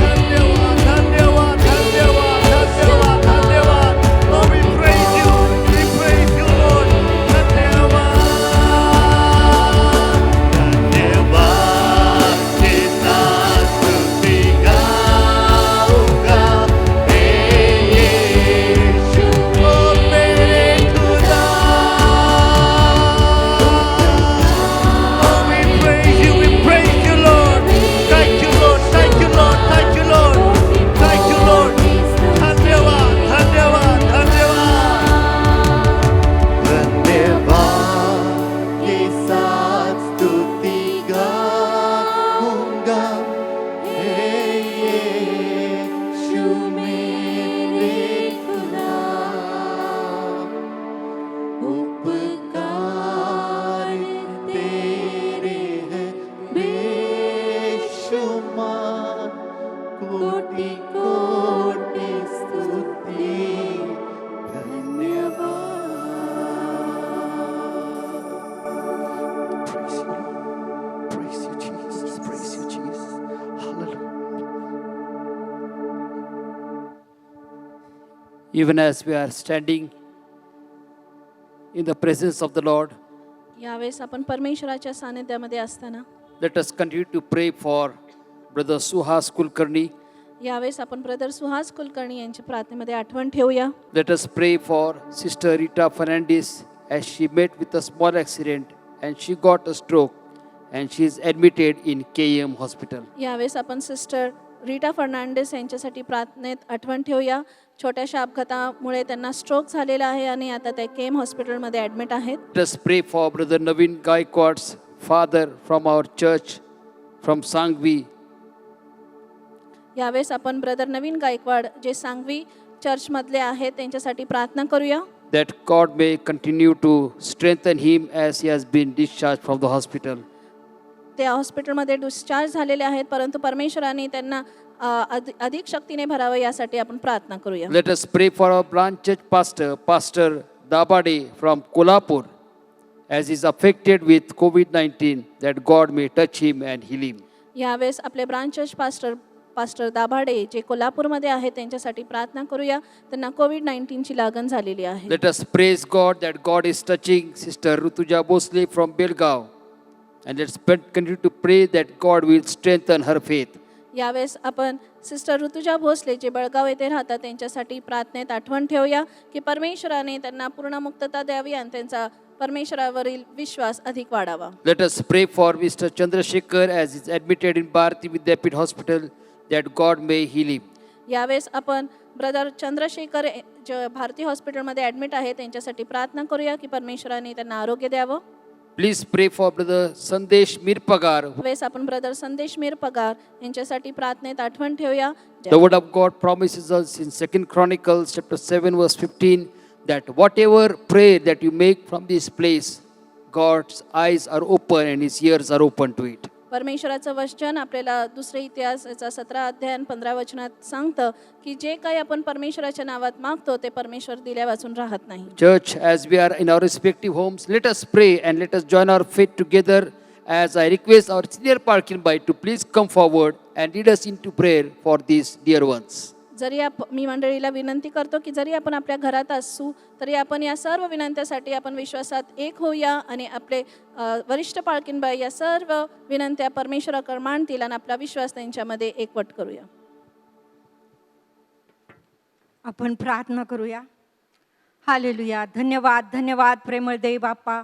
धन्यवाद धन्यवाद धन्यवाद धन्यवाद धन्यवाद। Oh, we praise you, Lord. धन्यवाद के साथ स्तुति गाऊंगा, हे यीशु ओ मेरे खुदा। Oh, we praise you, Lord. Thank you, Lord. Thank you, Lord. Thank you, Lord. Thank you, Lord. धन्यवाद धन्यवाद धन्यवाद। धन्यवाद के साथ स्तुति गाऊंगा, हे यीशु मेरे खुदा। उपकार तेरे हैं बेशुमार, कोटि कोटि स्तुति। धन्यवाद। Praise you, Lord. Praise you, Jesus. Praise you, Jesus. Hallelujah. Even as we are standing in the presence of the Lord, यावेळेस आपण परमेश्वराच्या सानिध्यामध्ये असताना let us continue to pray for Brother Suhas Kulkarni. यावेळेस आपण ब्रदर सुहास कुलकर्णी यांच्या प्रार्थनेमध्ये आठवण ठेवूया. Let us pray for Sister Rita Fernandez as she met with a small accident and she got a stroke and she is admitted in KM Hospital. यावेळेस आपण sister Rita Fernandes यांच्यासाठी प्रार्थनेत आठवण ठेवूया. छोट्याशा अपघातामुळे त्यांना स्ट्रोक झालेला आहे आणि आता ते केम हॉस्पिटलमध्ये ॲडमिट आहेत. Let us pray for Brother Navin Gaikwad's father from our church from Sangvi. यावेळेस आपण ब्रदर नवीन गायकवाड जे सांगवी चर्चमधले आहेत त्यांच्यासाठी प्रार्थना करूया. That God may continue to strengthen him as he has been discharged from the hospital. ते हॉस्पिटलमध्ये डिस्चार्ज झालेले आहेत, परंतु परमेश्वराने त्यांना अधिक शक्तीने भरावं यासाठी आपण प्रार्थना करूया. Let us pray for our branch church pastor, Pastor Dabade from Kolhapur. as he's affected with COVID-19, that God may touch him and heal him. यावेळेस आपले ब्रांच चर्च पास्टर दाभाडे जे कोल्हापूरमध्ये आहेत त्यांच्यासाठी प्रार्थना करूया. त्यांना COVID-19ची लागण झालेली आहे. Let us praise God that God is touching Sister Rutuja Bosle from Belgaum. And let's continue to pray that God will strengthen her faith. यावेळेस आपण सिस्टर ऋतुजा भोसले जे बेळगाव येथे राहतात त्यांच्यासाठी प्रार्थनेत आठवण ठेवूया की परमेश्वराने त्यांना पूर्ण मुक्तता द्यावी आणि त्यांचा परमेश्वरावरील विश्वास अधिक वाढावा. Let us pray for Mr. Chandrasekhar as he's admitted in Bharati Vidyapit Hospital that God may heal him. यावेळेस आपण ब्रदर चंद्रशेखर जे भारती हॉस्पिटलमध्ये ॲडमिट आहे त्यांच्यासाठी प्रार्थना करूया की परमेश्वराने त्यांना आरोग्य द्यावं. Please pray for Brother Sandesh Mirpagar. यावेळेस आपण ब्रदर संदेश मीर पगार यांच्यासाठी प्रार्थनेत आठवण ठेवूया. The word of God promises us in 2 Chronicles chapter 7 verse 15 that whatever prayer that you make from this place, God's eyes are open and his ears are open to it. परमेश्वराचं वचन आपल्याला दुसरे इतिहास याचा 17 अध्याय 15 वचनात सांगतं की जे काही आपण परमेश्वराच्या नावात मागतो ते परमेश्वर दिल्या वाचून राहत नाही. Church, as we are in our respective homes, let us pray and let us join our faith together as I request our senior Parkinbai to please come forward and lead us into prayer for these dear ones. जरी मी मंडळीला विनंती करतो की जरी आपण आपल्या घरात असू तरी आपण या सर्व विनंत्यासाठी आपण विश्वासात एक होऊया आणि आपले वरिष्ठ पाळकीनबाई या सर्व विनंत्या परमेश्वराकडे मांडतील आणि आपला विश्वास त्यांच्यामध्ये एकवट करूया. आपण प्रार्थना करूया. हालेलुया. धन्यवाद धन्यवाद प्रेमळ देव बाप्पा,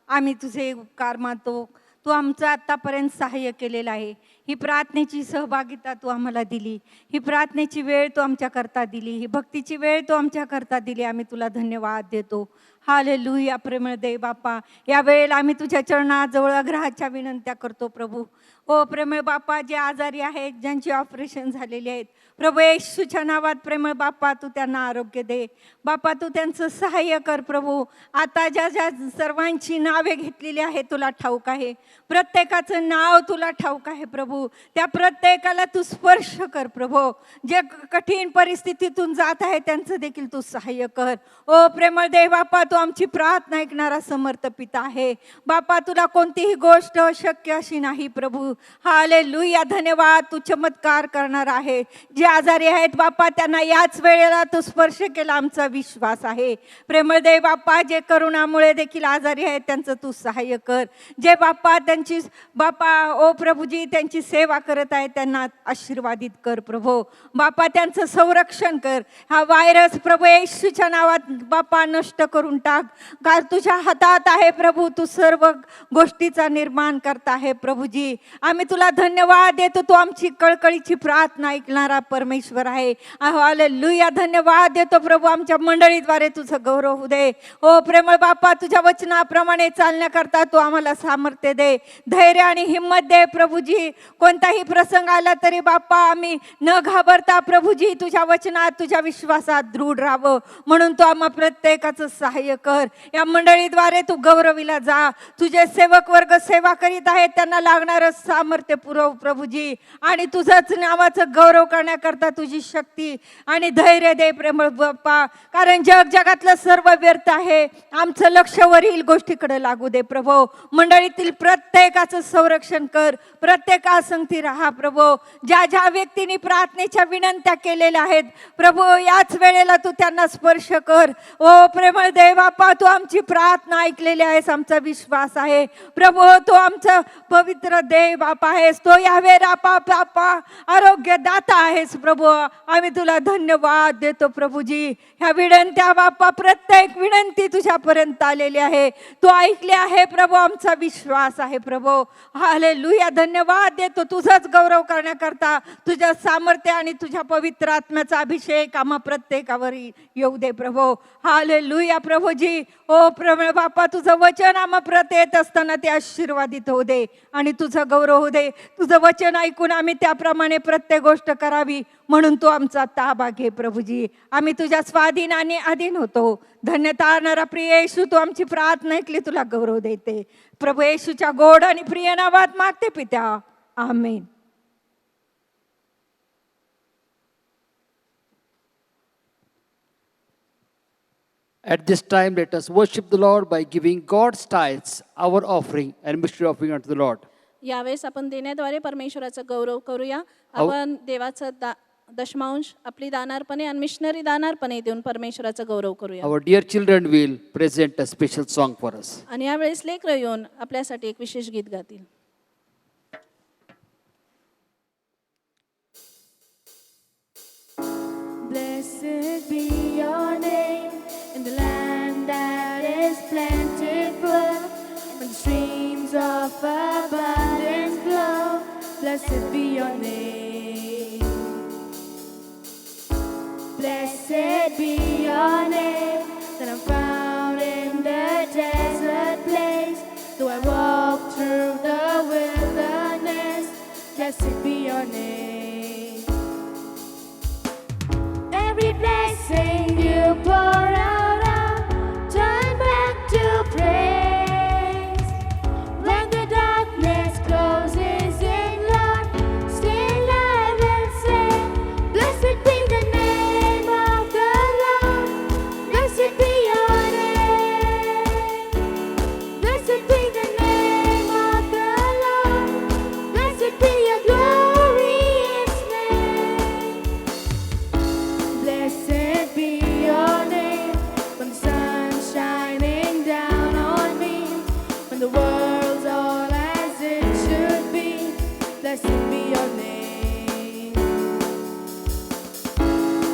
आम्ही तुझे उपकार मानतो. तू आमचं आत्तापर्यंत सहाय्य केलेलं आहे. ही प्रार्थनेची सहभागिता तू आम्हाला दिली, ही प्रार्थनेची वेळ तू आमच्याकरता दिली, ही भक्तीची वेळ तू आमच्याकरता दिली. आम्ही तुला धन्यवाद देतो. हालेलुया. प्रेमळ देव बाप्पा, या वेळेला आम्ही तुझ्या चरणाजवळ अग्रहाच्या विनंत्या करतो प्रभू. ओ प्रेमळ बाप्पा, जे आजारी आहेत, ज्यांची ऑपरेशन झालेली आहेत, प्रभू येशूच्या नावात प्रेमळ बाप्पा तू त्यांना आरोग्य दे. बाप्पा तू त्यांचं सहाय्य कर प्रभू. आता ज्या ज्या सर्वांची नावे घेतलेली आहे तुला ठाऊक आहे, प्रत्येकाचं नाव तुला ठाऊक आहे प्रभू. त्या प्रत्येकाला तू स्पर्श कर प्रभू. जे कठीण परिस्थितीतून जात आहे त्यांचं देखील तू सहाय्य कर. ओ प्रेमळ देव बाप्पा, तू आमची प्रार्थना ऐकणारा समर्थ पिता आहे. बाप्पा तुला कोणतीही गोष्ट अशक्य अशी नाही प्रभू. हालेलुया. धन्यवाद. तू चमत्कार करणार आहे. जे आजारी आहेत बाप्पा त्यांना याच वेळेला तू स्पर्श केला आमचा विश्वास आहे. प्रेमळ देव बाप्पा, जे करोनामुळे देखील आजारी आहेत त्यांचं तू सहाय्य कर. जे बाप्पा त्यांची बाप्पा ओ प्रभूजी त्यांची सेवा करत आहेत त्यांना आशीर्वादित कर प्रभू. बाप्पा त्यांचं संरक्षण कर. हा व्हायरस प्रभू येशूच्या नावात बाप्पा नष्ट करून टाक. कारण तुझ्या हातात आहे प्रभू. तू सर्व गोष्टीचा निर्माण करता आहे प्रभूजी. आम्ही तुला धन्यवाद देतो. तू आमची कळकळीची प्रार्थना ऐकणारा परमेश्वर आहे. हालेलुया. धन्यवाद देतो प्रभू. आमच्या मंडळीद्वारे तुझं गौरव होऊ दे. ओ प्रेमळ बाप्पा, तुझ्या वचनाप्रमाणे चालण्याकरता तू आम्हाला सामर्थ्य दे, धैर्य आणि हिंमत दे प्रभूजी. कोणताही प्रसंग आला तरी बाप्पा आम्ही न घाबरता प्रभूजी तुझ्या वचनात तुझ्या विश्वासात दृढ राहावं म्हणून तू आम्हा प्रत्येकाचं सहाय्य कर. या मंडळीद्वारे तू गौरविला जा. तुझे सेवक वर्ग सेवा करीत आहेत त्यांना लागणारं सामर्थ्य पुरव प्रभूजी. आणि तुझंच नावाचं गौरव करण्याकरता तुझी शक्ती आणि धैर्य दे प्रेमळ बाप्पा. कारण जगातलं सर्व व्यर्थ आहे. आमचं लक्ष वरील गोष्टीकडे लागू दे प्रभू. मंडळीतील प्रत्येकाचं संरक्षण कर. प्रत्येकासंगती राहा प्रभू. ज्या ज्या व्यक्तींनी प्रार्थनेच्या विनंत्या केलेल्या आहेत प्रभू, याच वेळेला तू त्यांना स्पर्श कर. ओ प्रेमळ देव बाप्पा, तू आमची प्रार्थना ऐकलेली आहेस, आमचा विश्वास आहे प्रभू. तू आमचं पवित्र देव बाप्पा आहेस. तो यावे रापा बाप्पा आरोग्य दाता आहेस प्रभू. आम्ही तुला धन्यवाद देतो प्रभूजी. ह्या विनंत्या बाप्पा, प्रत्येक विनंती तुझ्यापर्यंत आलेली आहे, तू ऐकली आहे प्रभू. आमचा विश्वास आहे प्रभू. हालेलुया. धन्यवाद देतो. तुझाच गौरव करण्याकरता तुझ्या सामर्थ्य आणि तुझ्या पवित्र आत्म्याचा अभिषेक आम्हा प्रत्येकावर येऊ दे प्रभू. हालेलुया प्रभूजी. ओ प्रेमळ बाप्पा, तुझं वचन आम्हा प्रत येत असताना ते आशीर्वादित होऊ दे आणि तुझं गौरव होऊ दे. तुझं वचन ऐकून आम्ही त्याप्रमाणे प्रत्येक गोष्ट करावी म्हणून तू आमचा ताबा घे प्रभूजी. आम्ही तुझ्या स्वाधीनाने अधीन होतो. धन्यता आणणारा प्रिय येशू, तू आमची प्रार्थना ऐकली, तुला गौरव देते प्रभू. येशूच्या गोड आणि प्रिय नावात मागते पित्या. आमेन. At this time, let us worship the Lord by giving God's tithes, our offering and mystery offering unto the Lord. यावेळेस आपण देण्याद्वारे परमेश्वराचा गौरव करूया. आपण देवाचं दशमांश आपली दानार्पणे आणि मिशनरी दानार्पणे देऊन परमेश्वराचा गौरव करूया. Our dear children will present a special song for us. आणि यावेळेस लेकरं येऊन आपल्यासाठी एक विशेष गीत गातील. Blessed be your name in the land that is plentiful, when the streams of abundance flow. Blessed be your name. Blessed be your name, that I'm found in the desert place. Though I walk through the wilderness, blessed be your name. Every blessing you pour out, I'll turn back to praise. When the darkness closes in, Lord, still I will say, blessed be the name of the Lord. Blessed be your name. Blessed be the name of the Lord. Blessed be your glorious name. Blessed be your name, when the sun's shining down on me, when the world's all as it should be. Blessed be your name.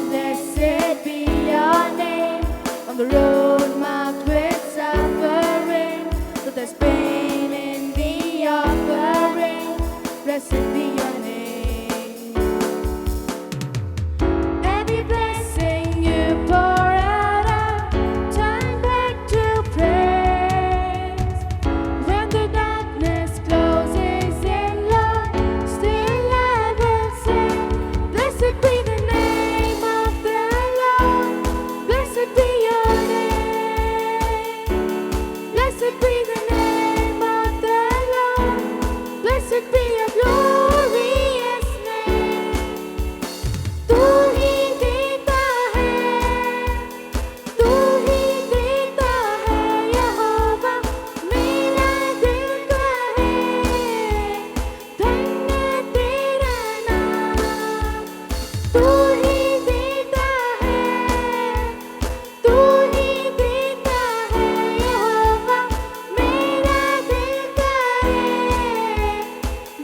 Blessed be your name, on the road marked with suffering, but there's pain in the offering. Blessed be your name. Every blessing you pour out, I'll turn back to praise. When the darkness closes in, Lord, still I will sing. Blessed be the name of the Lord. Blessed be your name. Blessed be the name of the Lord. Blessed be your glorious name. तू ही देता है यहोवा, मेरा दिल का है, धन्य तेरा नाम. तू ही देता है यहोवा, मेरा दिल का है,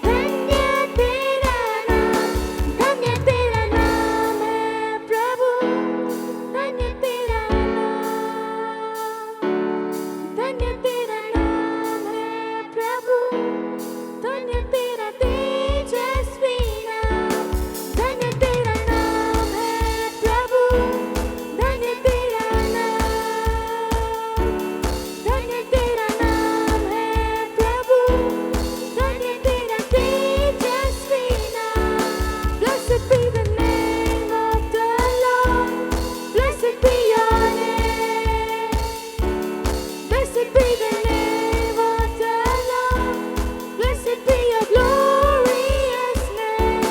धन्य तेरा नाम. धन्य तेरा नाम है प्रभु, धन्य तेरा नाम. धन्य तेरा नाम है प्रभु, धन्य तेरा तेजस्वी नाम. धन्य तेरा नाम है प्रभु, धन्य तेरा नाम. धन्य तेरा नाम है प्रभु, धन्य तेरा तेजस्वी नाम. Blessed be the name of the Lord. Blessed be your name. Blessed be the name of the Lord. Blessed be your glorious name.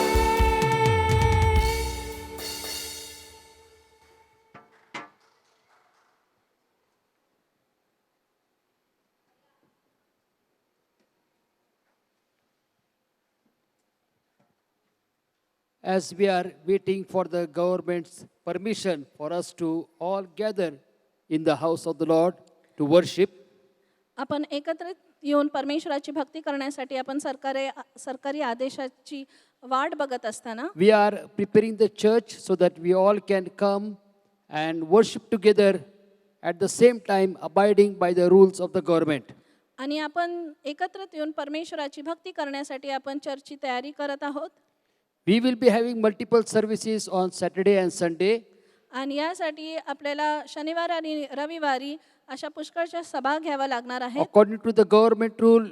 As we are waiting for the government's permission for us to all gather in the house of the Lord to worship, आपण एकत्रित येऊन परमेश्वराची भक्ती करण्यासाठी आपण सरकारी आदेशाची वाट बघत असताना we are preparing the church so that we all can come and worship together at the same time abiding by the rules of the government. आणि आपण एकत्रित येऊन परमेश्वराची भक्ती करण्यासाठी आपण चर्चची तयारी करत आहोत. We will be having multiple services on Saturday and Sunday. आणि यासाठी आपल्याला शनिवार आणि रविवारी अशा पुष्कळच्या सभा घ्याव्या लागणार आहेत. According to the government rule,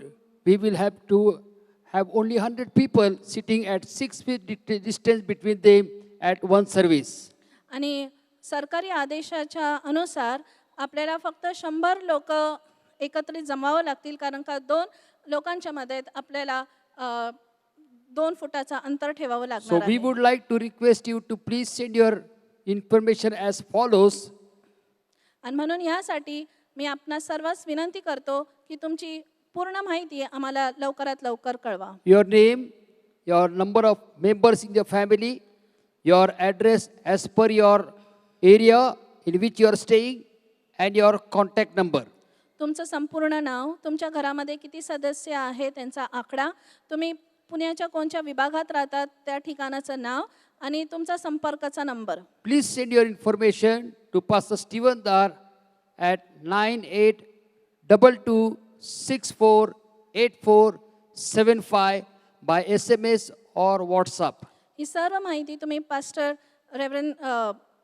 we will have to have only 100 people sitting at 6 feet distance between them at one service. आणि सरकारी आदेशाच्या अनुसार आपल्याला फक्त 100 लोक एकत्रित जमावं लागतील, कारण का 2 लोकांच्या मध्ये आपल्याला 2 फुटाचा अंतर ठेवावं So लागणार we आहे. would like to request you to please send your information as follows. आणि म्हणून यासाठी मी आपणास सर्वांस विनंती करतो की तुमची पूर्ण माहिती आम्हाला लवकरात लवकर कळवा. Your name, your number of members in your family, your address as per your area in which you are staying, and your contact number. तुमचं संपूर्ण नाव, तुमच्या घरामध्ये किती सदस्य आहेत त्यांचा आकडा, तुम्ही पुण्याच्या कोणत्या विभागात राहतात त्या ठिकाणाचं नाव आणि तुमचा संपर्काचा number. Please send your information to Pastor Stephen Dar at 9822648475 by SMS or WhatsApp. ही सर्व माहिती तुम्ही पास्टर रेव्हरंड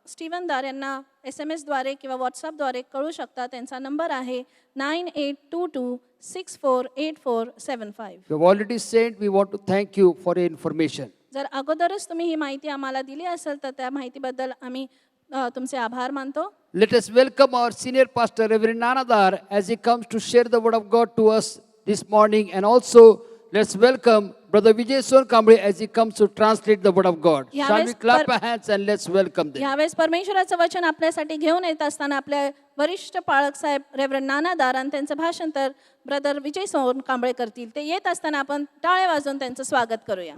स्टीवन दार यांना SMS द्वारे किंवा व्हॉट्सअपद्वारे कळू शकता. त्यांचा नंबर आहे 9822648475. You have already sent. We want to thank you for your information. जर अगोदरच तुम्ही ही माहिती आम्हाला दिली असेल तर त्या माहितीबद्दल आम्ही तुमचे आभार मानतो. Let us welcome our senior pastor, Reverend Nanadar, as he comes to share the word of God to us this morning. And also, let's welcome Brother Vijay Sonkamble as he comes to translate the word of God. Yeah, Shall we let's clap our hands and let's welcome them? यावेळेस परमेश्वराचं वचन आपल्यासाठी घेऊन येत असताना आपल्या वरिष्ठ पाळक साहेब reverend नानादार आणि त्यांचं भाषांतर ब्रदर विजय सोनकांबळे करतील. ते येत असताना आपण टाळे वाजवून त्यांचं स्वागत करूया.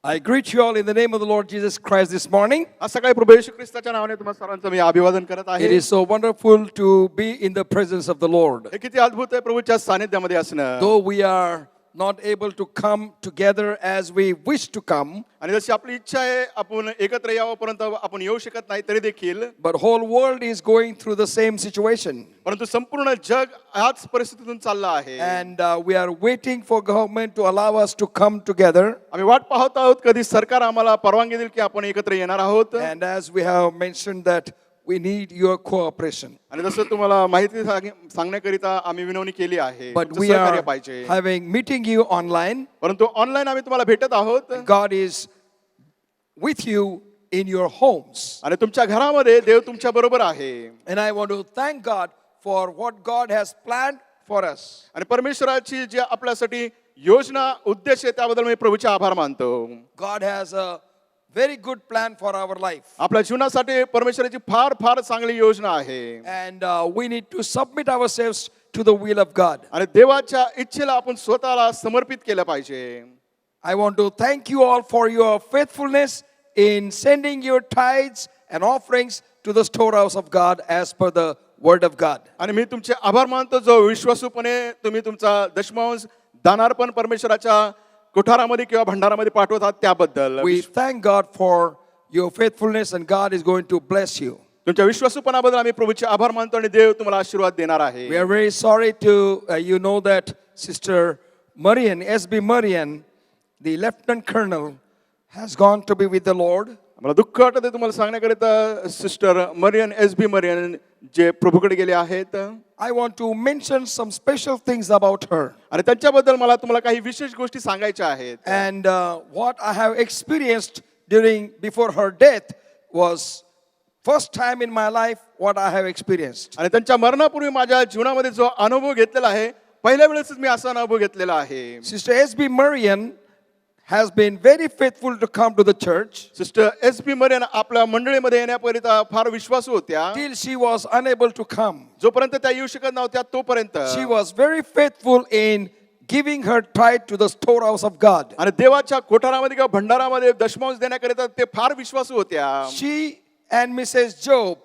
I greet you all in the name of the Lord Jesus Christ this morning. आज सकाळी प्रभू येशू ख्रिस्ताच्या नावाने तुम्हा सर्वांचं मी अभिवादन करत It आहे. is so wonderful to be in the presence of the Lord. हे किती अद्भुत आहे प्रभूच्या सानिध्यामध्ये असणं. Though we are not able to come together as we wish to come, आणि जशी आपली इच्छा आहे आपण एकत्र यावं परंतु आपण येऊ शकत नाही तरी देखील, but whole world is going through the same situation. परंतु संपूर्ण जग याच परिस्थितीतून चाललं आहे. And we are waiting for government to allow us to come together. आम्ही वाट पाहत आहोत कधी सरकार आम्हाला परवानगी देईल की आपण एकत्र येणार आहोत. And as we have mentioned that we need your cooperation. आणि जसं तुम्हाला माहिती सांगण्याकरिता आम्ही विनवणी केली आहे. But तुमचं we सहकार्य are पाहिजे. having meeting you online. परंतु ऑनलाईन आम्ही तुम्हाला भेटत आहोत. God is with you in your homes. आणि तुमच्या घरामध्ये देव तुमच्या बरोबर आहे. And I want to thank God for what God has planned for us. आणि परमेश्वराची जी आपल्यासाठी योजना उद्देश आहे त्याबद्दल मी प्रभूचे आभार मानतो. God has a very good plan for our life. आपल्या जीवनासाठी परमेश्वराची फार फार चांगली योजना आहे. And we need to submit ourselves to the will of God. आणि देवाच्या इच्छेला आपण स्वतःला समर्पित केलं पाहिजे. I want to thank you all for your faithfulness in sending your tithes and offerings to the storehouse of God as per the word of God. आणि मी तुमचे आभार मानतो जो विश्वासूपणे तुम्ही तुमचा दशमांश दानार्पण परमेश्वराच्या कोठारामध्ये किंवा भंडारामध्ये पाठवतात त्याबद्दल. We thank God for your faithfulness and God is going to bless you. तुमच्या विश्वासूपणाबद्दल आम्ही प्रभूचे आभार मानतो आणि देव तुम्हाला आशीर्वाद देणार आहे. We are very sorry to you know that Sister Marian, S.B. Marian, the Lieutenant Colonel, has gone to be with the Lord. मला दुःख वाटत आहे तुम्हाला सांगण्याकरिता सिस्टर मरियन S.B. मरियन जे प्रभूकडे गेले आहेत. I want to mention some special things about her. आणि त्यांच्याबद्दल मला तुम्हाला काही विशेष गोष्टी सांगायच्या आहेत. And what I have experienced before her death was first time in my life what I have experienced. आणि त्यांच्या मरणापूर्वी माझ्या जीवनामध्ये जो अनुभव घेतलेला आहे पहिल्या वेळेस मी असा अनुभव घेतलेला आहे. Sister S.B. Marian has been very faithful to come to the church. Sister S.B. Marion आपल्या मंडळीमध्ये येण्याकरिता फार विश्वासू होत्या. Till she was unable to come. जोपर्यंत त्या येऊ शकत नव्हत्या तोपर्यंत She was very faithful in giving her tithe to the storehouse of God. आणि देवाच्या कोठारामध्ये किंवा भंडारामध्ये दशमांश देण्याकरिता ते फार विश्वासू होत्या. She and Mrs. Job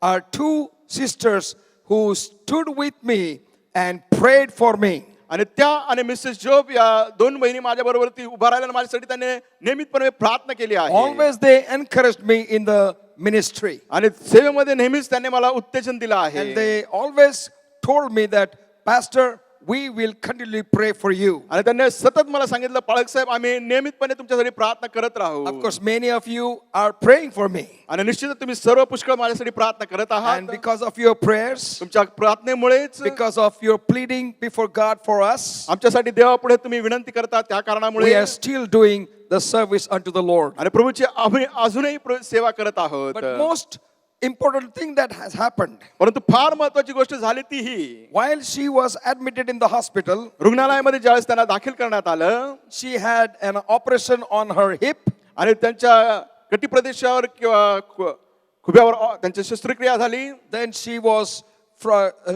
are two sisters who stood with me and prayed for me. आणि त्या आणि मिसेस जोब या दोन बहिणी माझ्या बरोबर ती उभा राहिल्या आणि माझ्यासाठी त्यांनी नियमितपणे प्रार्थना केली आहे. Always they encouraged me in the ministry. आणि सेवेमध्ये नेहमीच त्यांनी मला उत्तेजन दिलं आहे. And they always told me that, Pastor, we will continually pray for you. आणि त्यांनी सतत मला सांगितलं पाळक साहेब आम्ही नियमितपणे तुमच्यासाठी प्रार्थना करत राहू. Of course, many of you are praying for me. आणि निश्चितच तुम्ही सर्व पुष्कळ माझ्यासाठी प्रार्थना करत आहात. And because of your prayers, तुमच्या प्रार्थनेमुळेच because of your pleading before God for us, आमच्यासाठी देवापुढे तुम्ही विनंती करता त्या we कारणामुळे are still doing the service unto the Lord. आणि प्रभूची आम्ही अजूनही सेवा करत आहोत. But most important thing that has happened, परंतु फार महत्वाची गोष्ट झाली ती ही, while she was admitted in the hospital, रुग्णालयामध्ये ज्यावेळेस त्यांना दाखल करण्यात आलं she had an operation on her hip. आणि त्यांच्या कटिप्रदेशावर किंवा खुब्यावर त्यांची शस्त्रक्रिया झाली. Then she was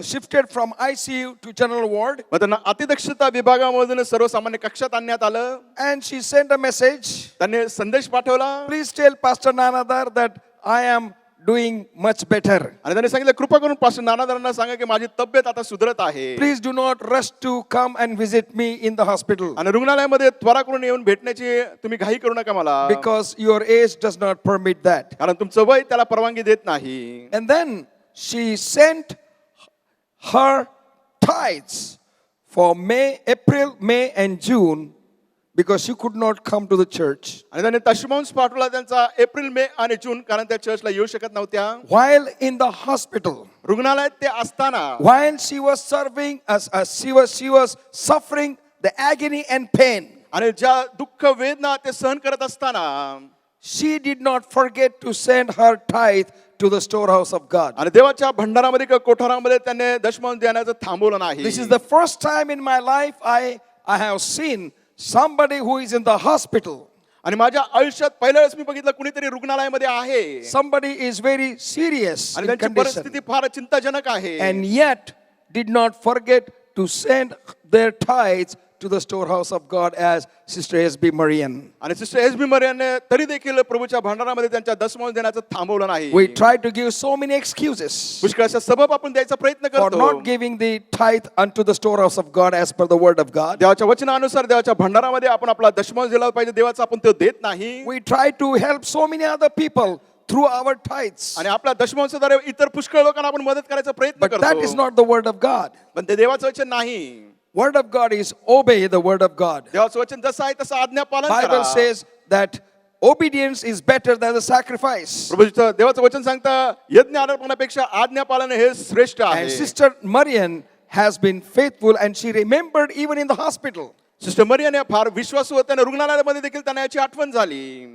shifted from ICU to general ward. मग त्यांना अतिदक्षता विभागामधून सर्वसामान्य कक्षात आणण्यात आलं. And she sent a message. त्यांनी संदेश पाठवला Please tell Pastor Nanadar that I am doing much better. आणि त्यांनी सांगितलं कृपा करून पास्टर नानादारांना सांगा की माझी तब्येत आता सुधरत आहे. Please do not rush to come and visit me in the hospital आणि रुग्णालयामध्ये त्वरा करून येऊन भेटण्याची तुम्ही घाई करू नका मला, because your age does not permit that. कारण तुमचं वय त्याला परवानगी देत नाही. And then she sent her tithes for April, May and June because she could not come to the church. आणि त्यांनी दशमांश पाठवला त्यांचा एप्रिल, मे आणि जून, कारण त्या चर्चला येऊ शकत नव्हत्या. While in the hospital, रुग्णालयात ते असताना while she was serving as she was suffering the agony and pain, आणि ज्या दुःख वेदना ते सहन करत असताना she did not forget to send her tithe to the storehouse of God. आणि देवाच्या भंडारामध्ये किंवा कोठारामध्ये त्यांनी दशमांश देण्याचं थांबवलं नाही. This is the first time in my life I have seen somebody who is in the hospital. आणि माझ्या आयुष्यात पहिल्या वेळेस मी बघितलं कुणीतरी रुग्णालयामध्ये आहे Somebody is very serious आणि in त्यांची condition परिस्थिती फार चिंताजनक आहे and yet did not forget to send their tithes to the storehouse of God as Sister S.B. Marian. आणि सिस्टर एस बी मरियनने तरी देखील प्रभूच्या भंडारामध्ये त्यांच्या दशमांश देण्याचं थांबवलं नाही. We try to give so many excuses पुष्कळशा सबब आपण द्यायचा प्रयत्न for करतो. not giving the tithe unto the storehouse of God as per the word of God. देवाच्या वचनानुसार देवाच्या भंडारामध्ये आपण आपला दशमांश दिला पाहिजे, देवाचा आपण तो देत नाही. We try to help so many other people through our tithes. आणि आपल्या दशमांशाद्वारे इतर पुष्कळ लोकांना आपण मदत करायचा प्रयत्न But that is करतो, not the word of God. पण ते देवाचं वचन नाही. Word of God is obey the word of God. देवाचं वचन जसं आहे तसं आज्ञा पालन Bible करा. says that obedience is better than the sacrifice. प्रभूचं देवाचं वचन सांगतं यज्ञ अर्पणापेक्षा आज्ञा पालन हे श्रेष्ठ And आहे. Sister Marian has been faithful and she remembered even in the hospital. Sister Marian फार विश्वासू होत्या आणि रुग्णालयामध्ये देखील त्यांना याची आठवण झाली.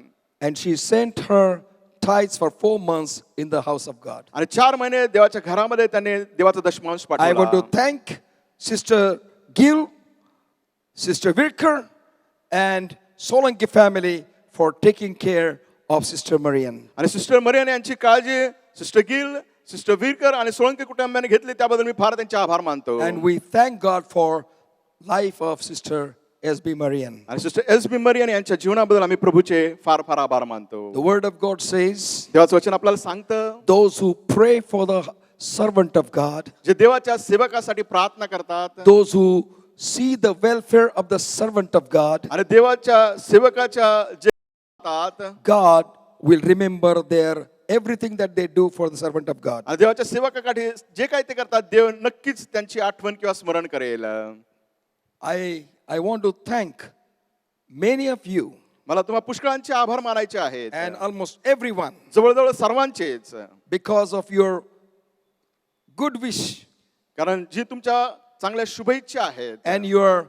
And she sent her tithes for 4 months in the house of God. आणि 4 महिने देवाच्या घरामध्ये त्यांनी देवाचा दशमांश I want to पाठवला. thank Sister Gil, Sister Wirker, and Solanki family for taking care of Sister Marian. आणि सिस्टर मरियन यांची काळजी सिस्टर गिल, सिस्टर विरकर आणि सोळंकी कुटुंबाने घेतली, त्याबद्दल मी फार त्यांचे आभार मानतो. And we thank God for life of Sister S.B. Marian. आणि सिस्टर एस बी मरियन यांच्या जीवनाबद्दल आम्ही प्रभूचे फार फार आभार मानतो. The word of God says, देवाचं वचन आपल्याला सांगतं, those who pray for the servant of God, जे देवाच्या सेवकासाठी प्रार्थना करतात, those who see the welfare of the servant of God, आणि देवाच्या सेवकाच्या जे God will remember their everything that they do for the servant of God. आणि देवाच्या सेवकासाठी जे काही ते करतात, देव नक्कीच त्यांची आठवण किंवा स्मरण करेल. I want to thank many of you मला तुम्हाला पुष्कळांचे आभार मानायचे आहेत, and almost everyone जवळजवळ सर्वांचेच, because of your good wish कारण जी तुमच्या चांगल्या शुभेच्छा आहेत and your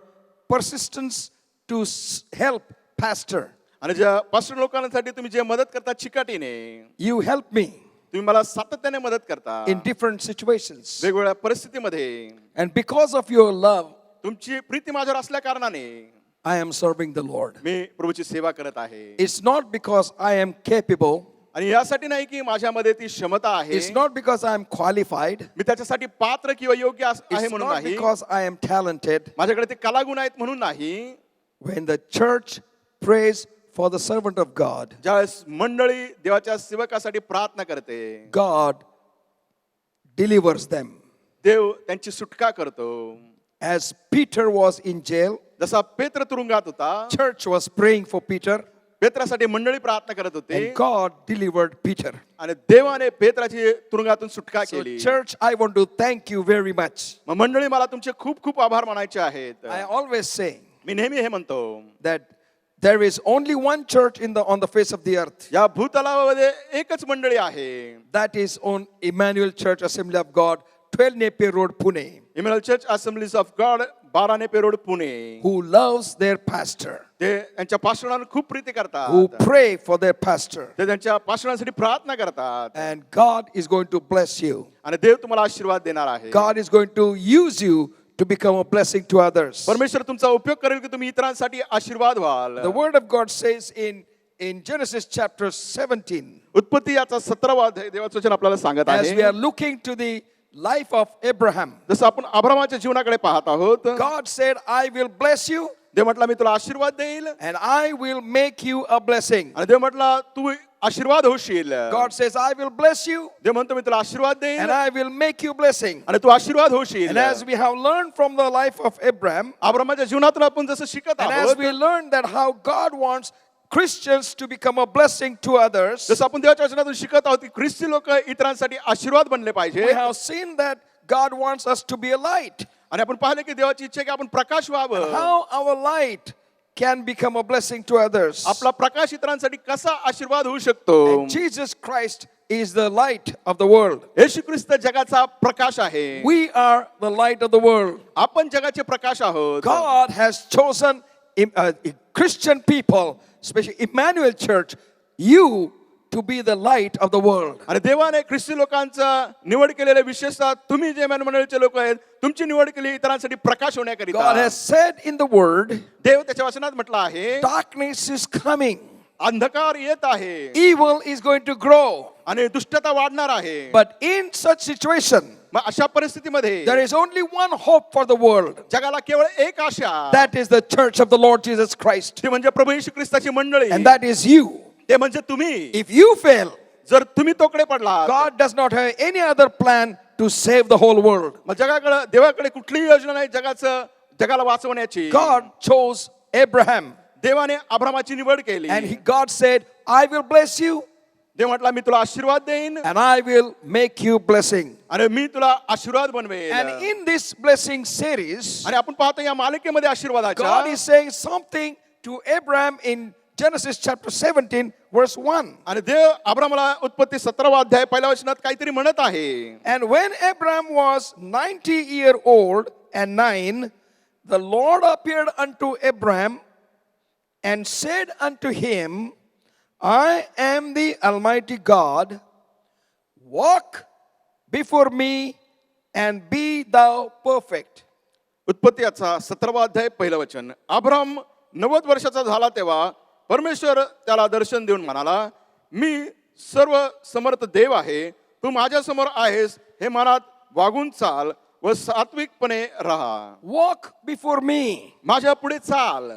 persistence to help pastor. आणि ज्या पास्टर लोकांसाठी तुम्ही जे मदत करता चिकाटीने, You help me तुम्ही मला सातत्याने मदत करता in different situations. वेगवेगळ्या परिस्थितीमध्ये. And because of your love, तुमची प्रीती माझ्यावर असल्या कारणाने I am serving the Lord. मी प्रभूची सेवा करत आहे. It's not because I am capable. आणि यासाठी नाही की माझ्यामध्ये ती क्षमता आहे, It's not because I am qualified. मी त्याच्यासाठी पात्र किंवा योग्य आहे It's म्हणून not नाही, because I am talented. माझ्याकडे ते कलागुण आहेत म्हणून नाही. When the church prays for the servant of God, ज्यावेळेस मंडळी देवाच्या सेवकासाठी प्रार्थना करते, God delivers them. देव त्यांची सुटका करतो. As Peter was in jail, जसा पेत्र तुरुंगात होता, church was praying for Peter, पेत्रासाठी मंडळी प्रार्थना करत होते and God delivered Peter. आणि देवाने पेत्राची तुरुंगातून सुटका So केली. church, I want to thank you very much. मग मंडळी मला तुमचे खूप खूप आभार मानायचे आहेत. I always say मी नेहमी हे म्हणतो, that there is only one church on the face of the earth. या भूतलावामध्ये एकच मंडळी आहे, That is on Emmanuel Church Assembly of God, 12 Napier Road, Pune, Emmanuel Church Assemblies of God, 12 Napier Road, Pune. who loves their pastor, ते त्यांच्या पास्टरांना खूप Preeti who करतात, pray for their pastor, ते त्यांच्या पास्टरांसाठी प्रार्थना करतात, and God is going to bless you. आणि देव तुम्हाला आशीर्वाद देणार आहे. God is going to use you to become a blessing to others. परमेश्वर तुमचा उपयोग करेल की तुम्ही इतरांसाठी आशीर्वाद व्हाल. The word of God says in in Genesis chapter 17, उत्पत्ती याचा 17वा अध्याय देवाचं वचन आपल्याला सांगत as we आहे. are looking to the life of Abraham, जसं आपण अब्रामाच्या जीवनाकडे पाहत आहोत, God said, I will bless you देव म्हटला मी तुला आशीर्वाद देईल and I will make you a blessing. आणि देव म्हटला तू आशीर्वाद होशील. God says, I will bless you देव म्हणतो मी तुला आशीर्वाद देईल and I will make you blessing. आणि तू आशीर्वाद होशील. And as we have learned from the life of Abraham, अब्रामाच्या जीवनातून आपण जसं शिकत and as आहोत, we learned that how God wants Christians to become a blessing to others, जसं आपण देवाच्या वचनातून शिकत आहोत की ख्रिस्ती लोक इतरांसाठी आशीर्वाद बनले पाहिजे. we have seen that God wants us to be a light. आणि आपण पाहिले की देवाची इच्छा आहे की आपण प्रकाश व्हावं. How our light can become a blessing to others. आपला प्रकाश इतरांसाठी कसा आशीर्वाद होऊ शकतो. And Jesus Christ is the light of the world. येशू ख्रिस्त जगाचा प्रकाश आहे. We are the light of the world. आपण जगाचे प्रकाश आहोत. God has chosen Christian people, especially Emmanuel Church, you to be the light of the world. आणि देवाने ख्रिस्ती लोकांचा निवड केलेले विशेषतः तुम्ही जे मंडळीचे लोक आहेत तुमची निवड केली इतरांसाठी प्रकाश God होण्याकरिता. has said in the word, देव त्याच्या वचनात म्हटलं आहे darkness is coming. अंधकार येत आहे Evil is going to grow. आणि दुष्टता वाढणार आहे. But in such situation, मग अशा परिस्थितीमध्ये there is only one hope for the world. जगाला केवळ एक आशा, That is the church of the Lord Jesus Christ. ती म्हणजे प्रभू येशू ख्रिस्ताची मंडळी. And that is you. ते म्हणजे तुम्ही. If you fail, जर तुम्ही तोकडे पडला God does not have any other plan to save the whole world. मग जगाकडे देवाकडे कुठलीही योजना नाही जगाला वाचवण्याची. God chose Abraham. देवाने अब्रामाची निवड केली And God said, I will bless you देव म्हटला मी तुला आशीर्वाद देईन and I will make you blessing. आणि मी तुला आशीर्वाद बनवेल. And in this blessing series, आणि आपण पाहतो या मालिकेमध्ये आशीर्वादाच्या God is saying something to Abraham in Genesis chapter 17 verse 1. आणि देव अब्रामाला उत्पत्ती 17वा अध्याय पहिल्या वचनात काहीतरी म्हणत आहे. And when Abraham was 90 years old and 9, the Lord appeared unto Abraham and said unto him, I am the Almighty God. Walk before me and be thou perfect. उत्पत्ती याचा 17वा अध्याय पहिलं वचन. अब्राम 90 वर्षाचा झाला तेव्हा परमेश्वर त्याला दर्शन देऊन म्हणाला, मी सर्व समर्थ देव आहे, तू माझ्या समोर आहेस हे मनात वागून चाल व सात्विकपणे राहा. Walk before me. माझ्या पुढे चाल.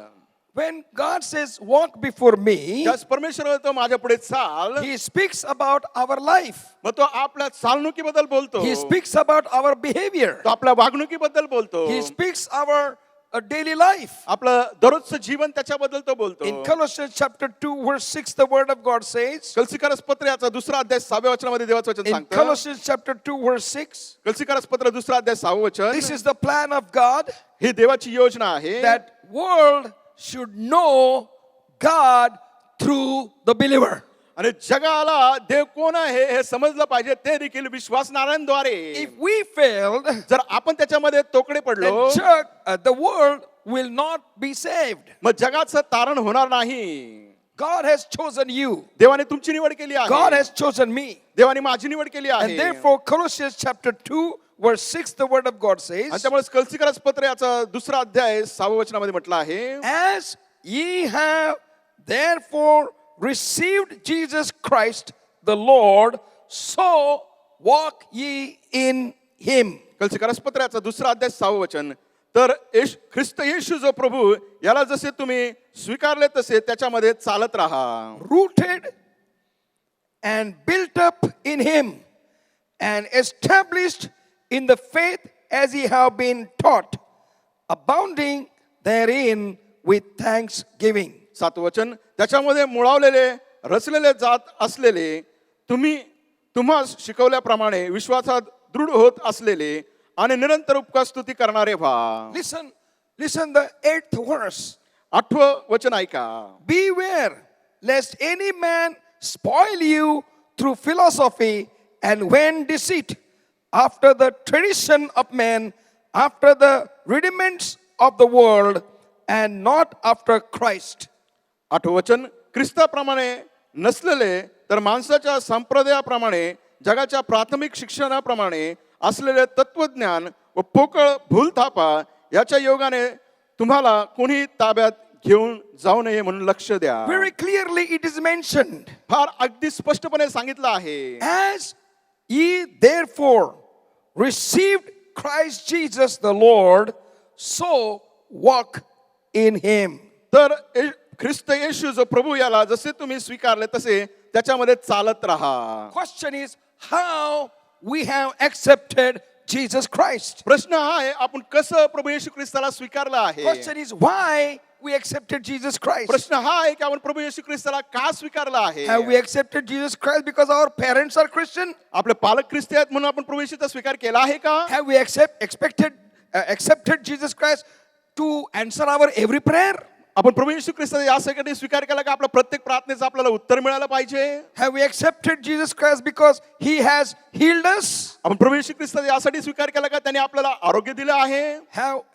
When God says walk before me, त्यास परमेश्वर म्हणतो माझ्या पुढे चाल. He speaks about our life. मग तो आपल्या चालणुकीबद्दल बोलतो. He speaks about our behavior. तो आपल्या वागणुकीबद्दल बोलतो. He speaks our daily life. आपलं दररोजचं जीवन त्याच्याबद्दल तो बोलतो. In Colossians chapter 2 verse 6 the word of God says, कलसीकारस पत्र याचा दुसरा अध्याय 6व्या वचनामध्ये देवाचं वचन in सांगतं. Colossians chapter 2 verse 6, कलसीकारस पत्र दुसरा अध्याय 6वं वचन. this is the plan of God ही देवाची योजना आहे that world should know God through the believer. आणि जगाला देव कोण आहे हे समजलं पाहिजे ते देखील विश्वासणाऱ्यांद्वारे. If we failed, जर आपण त्याच्यामध्ये तोकडे पडलो the world will not be saved. मग जगाचं तारण होणार नाही. God has chosen you. देवाने तुमची निवड केली God आहे. has chosen me. देवाने माझी निवड केली And आहे. therefore Colossians chapter 2 verse 6 the word of God आणि says, त्यामुळे कलसीकारस पत्र याचा दुसरा अध्याय 6व्या वचनामध्ये म्हटलं आहे, as ye have therefore received Jesus Christ the Lord, so walk ye in him. कलसीकारस पत्र याचा दुसरा अध्याय 6वं वचन. तर ख्रिस्त येशू जो प्रभू याला जसे तुम्ही स्वीकारले तसे त्याच्यामध्ये चालत राहा. Rooted and built up in him and established in the faith as ye have been taught, abounding therein with thanksgiving. 7वं वचन. त्याच्यामध्ये मुळावलेले रचलेले जात असलेले तुम्हास शिकवल्याप्रमाणे विश्वासात दृढ होत असलेले आणि निरंतर उपकारस्तुती करणारे व्हा. Listen the 8th verse. 8वं वचन ऐका. Beware lest any man spoil you through philosophy and vain deceit, after the tradition of men, after the rudiments of the world, and not after Christ. 8वं वचन. ख्रिस्ताप्रमाणे नसलेले तर माणसाच्या संप्रदायाप्रमाणे जगाच्या प्राथमिक शिक्षणाप्रमाणे असलेले तत्वज्ञान व पोकळ भूलथापा याच्या योगाने तुम्हाला कोणी ताब्यात घेऊन जाऊ नये म्हणून लक्ष द्या. Very clearly it is mentioned. फार अगदी स्पष्टपणे सांगितलं आहे. As ye therefore received Christ Jesus the Lord, so walk in him. तर ख्रिस्त येशू जो प्रभू याला जसे तुम्ही स्वीकारले तसे त्याच्यामध्ये चालत राहा. Question is how we have accepted Jesus Christ. प्रश्न हा आहे आपण कसं प्रभू येशू ख्रिस्ताला स्वीकारलं आहे. Question is why we accepted Jesus Christ. प्रश्न हा आहे की आपण प्रभू येशू ख्रिस्ताला का स्वीकारलं आहे. Have we accepted Jesus Christ because our parents are Christian? आपले पालक ख्रिस्ती आहेत म्हणून आपण प्रभू येशूचा स्वीकार केला आहे का. Have we accepted Jesus Christ to answer our every prayer? आपण प्रभू येशू ख्रिस्ताचा यासाठी स्वीकार केला का आपल्या प्रत्येक प्रार्थनेचं आपल्याला उत्तर मिळालं पाहिजे. Have we accepted Jesus Christ because he has healed us? आपण प्रभू येशू ख्रिस्ताचा यासाठी स्वीकार केला का त्याने आपल्याला आरोग्य दिलं आहे.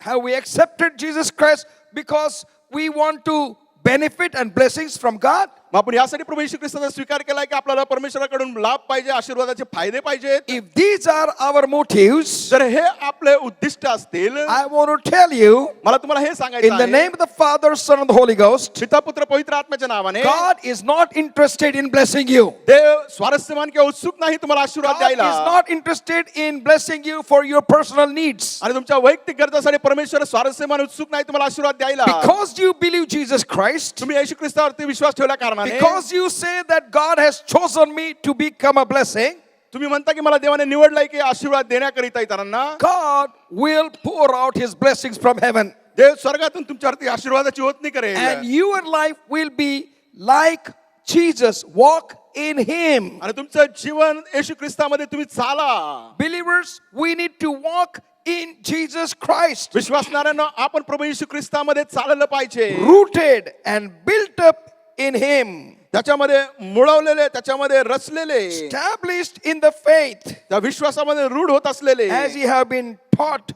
Have we accepted Jesus Christ because we want to benefit and blessings from God? मग आपण यासाठी प्रभू येशू ख्रिस्ताचा स्वीकार केला की आपल्याला परमेश्वराकडून लाभ पाहिजे, आशीर्वादाचे फायदे पाहिजेत. If these are our motives, जर हे आपले उद्दिष्ट असतील, I want to tell you, मला तुम्हाला हे in सांगायचं the आहे, name of the Father, Son, and the Holy Ghost, पिता पुत्र पवित्र आत्म्याच्या नावाने God is not interested in blessing you. देव स्वारस्यवान किंवा उत्सुक नाही तुम्हाला आशीर्वाद God is द्यायला. not interested in blessing you for your personal needs. आणि तुमच्या वैयक्तिक गरजासाठी परमेश्वर स्वारस्यवान उत्सुक नाही तुम्हाला आशीर्वाद द्यायला. Because you believe Jesus Christ, तुम्ही येशू ख्रिस्तावरती विश्वास ठेवल्या कारणाने, because you say that God has chosen me to become a blessing, तुम्ही म्हणता की मला देवाने निवडलंय की आशीर्वाद देण्याकरिता इतरांना, God will pour out his blessings from heaven. देव स्वर्गातून तुमच्यावरती आशीर्वादाची ओतणी करेल. And your life will be like Jesus. Walk in him. आणि तुमचं जीवन येशू ख्रिस्तामध्ये तुम्ही चाला. Believers, we need to walk in Jesus Christ. विश्वासणाऱ्यांना आपण प्रभू येशू ख्रिस्तामध्ये चाललं पाहिजे. Rooted and built up in him. त्याच्यामध्ये मुळवलेले, त्याच्यामध्ये रचलेले, Established in the faith. त्या विश्वासामध्ये रूढ होत असलेले, As ye have been taught,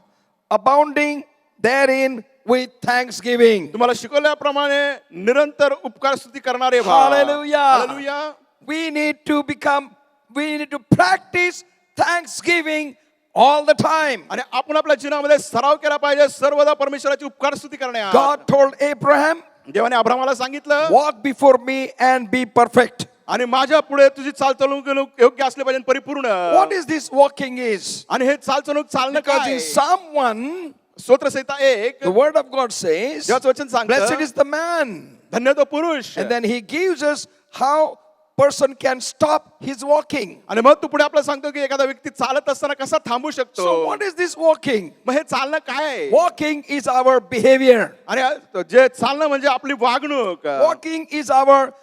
abounding therein with thanksgiving. तुम्हाला शिकवल्याप्रमाणे निरंतर उपकार स्तुती करणारे भाव. Hallelujah. Hallelujah. We need to practice thanksgiving all the time. आणि आपण आपल्या जीवनामध्ये सराव केला पाहिजे सर्वदा परमेश्वराची उपकार स्तुती करण्यात. God told Abraham, देवाने अब्रामाला सांगितलं, walk before me and be perfect. आणि माझ्या पुढे तुझी चालचलूक योग्य असले पाहिजे, परिपूर्ण. What is this walking is? आणि हे चालचलूक चालणं Because काय. in Psalm 1, स्तोत्रसंहिता 1 the word of God says, देवाचं वचन blessed सांगतं, is the man. धन्य तो पुरुष. And then he gives us how person can stop his walking. आणि मग तू पुढे आपल्याला सांगतो की एखादा व्यक्ती चालत असताना कसा थांबू शकतो. So what is this walking? मग हे चालणं काय आहे. Walking is our behavior. आणि जे चालणं म्हणजे आपली वागणूक. Walking is our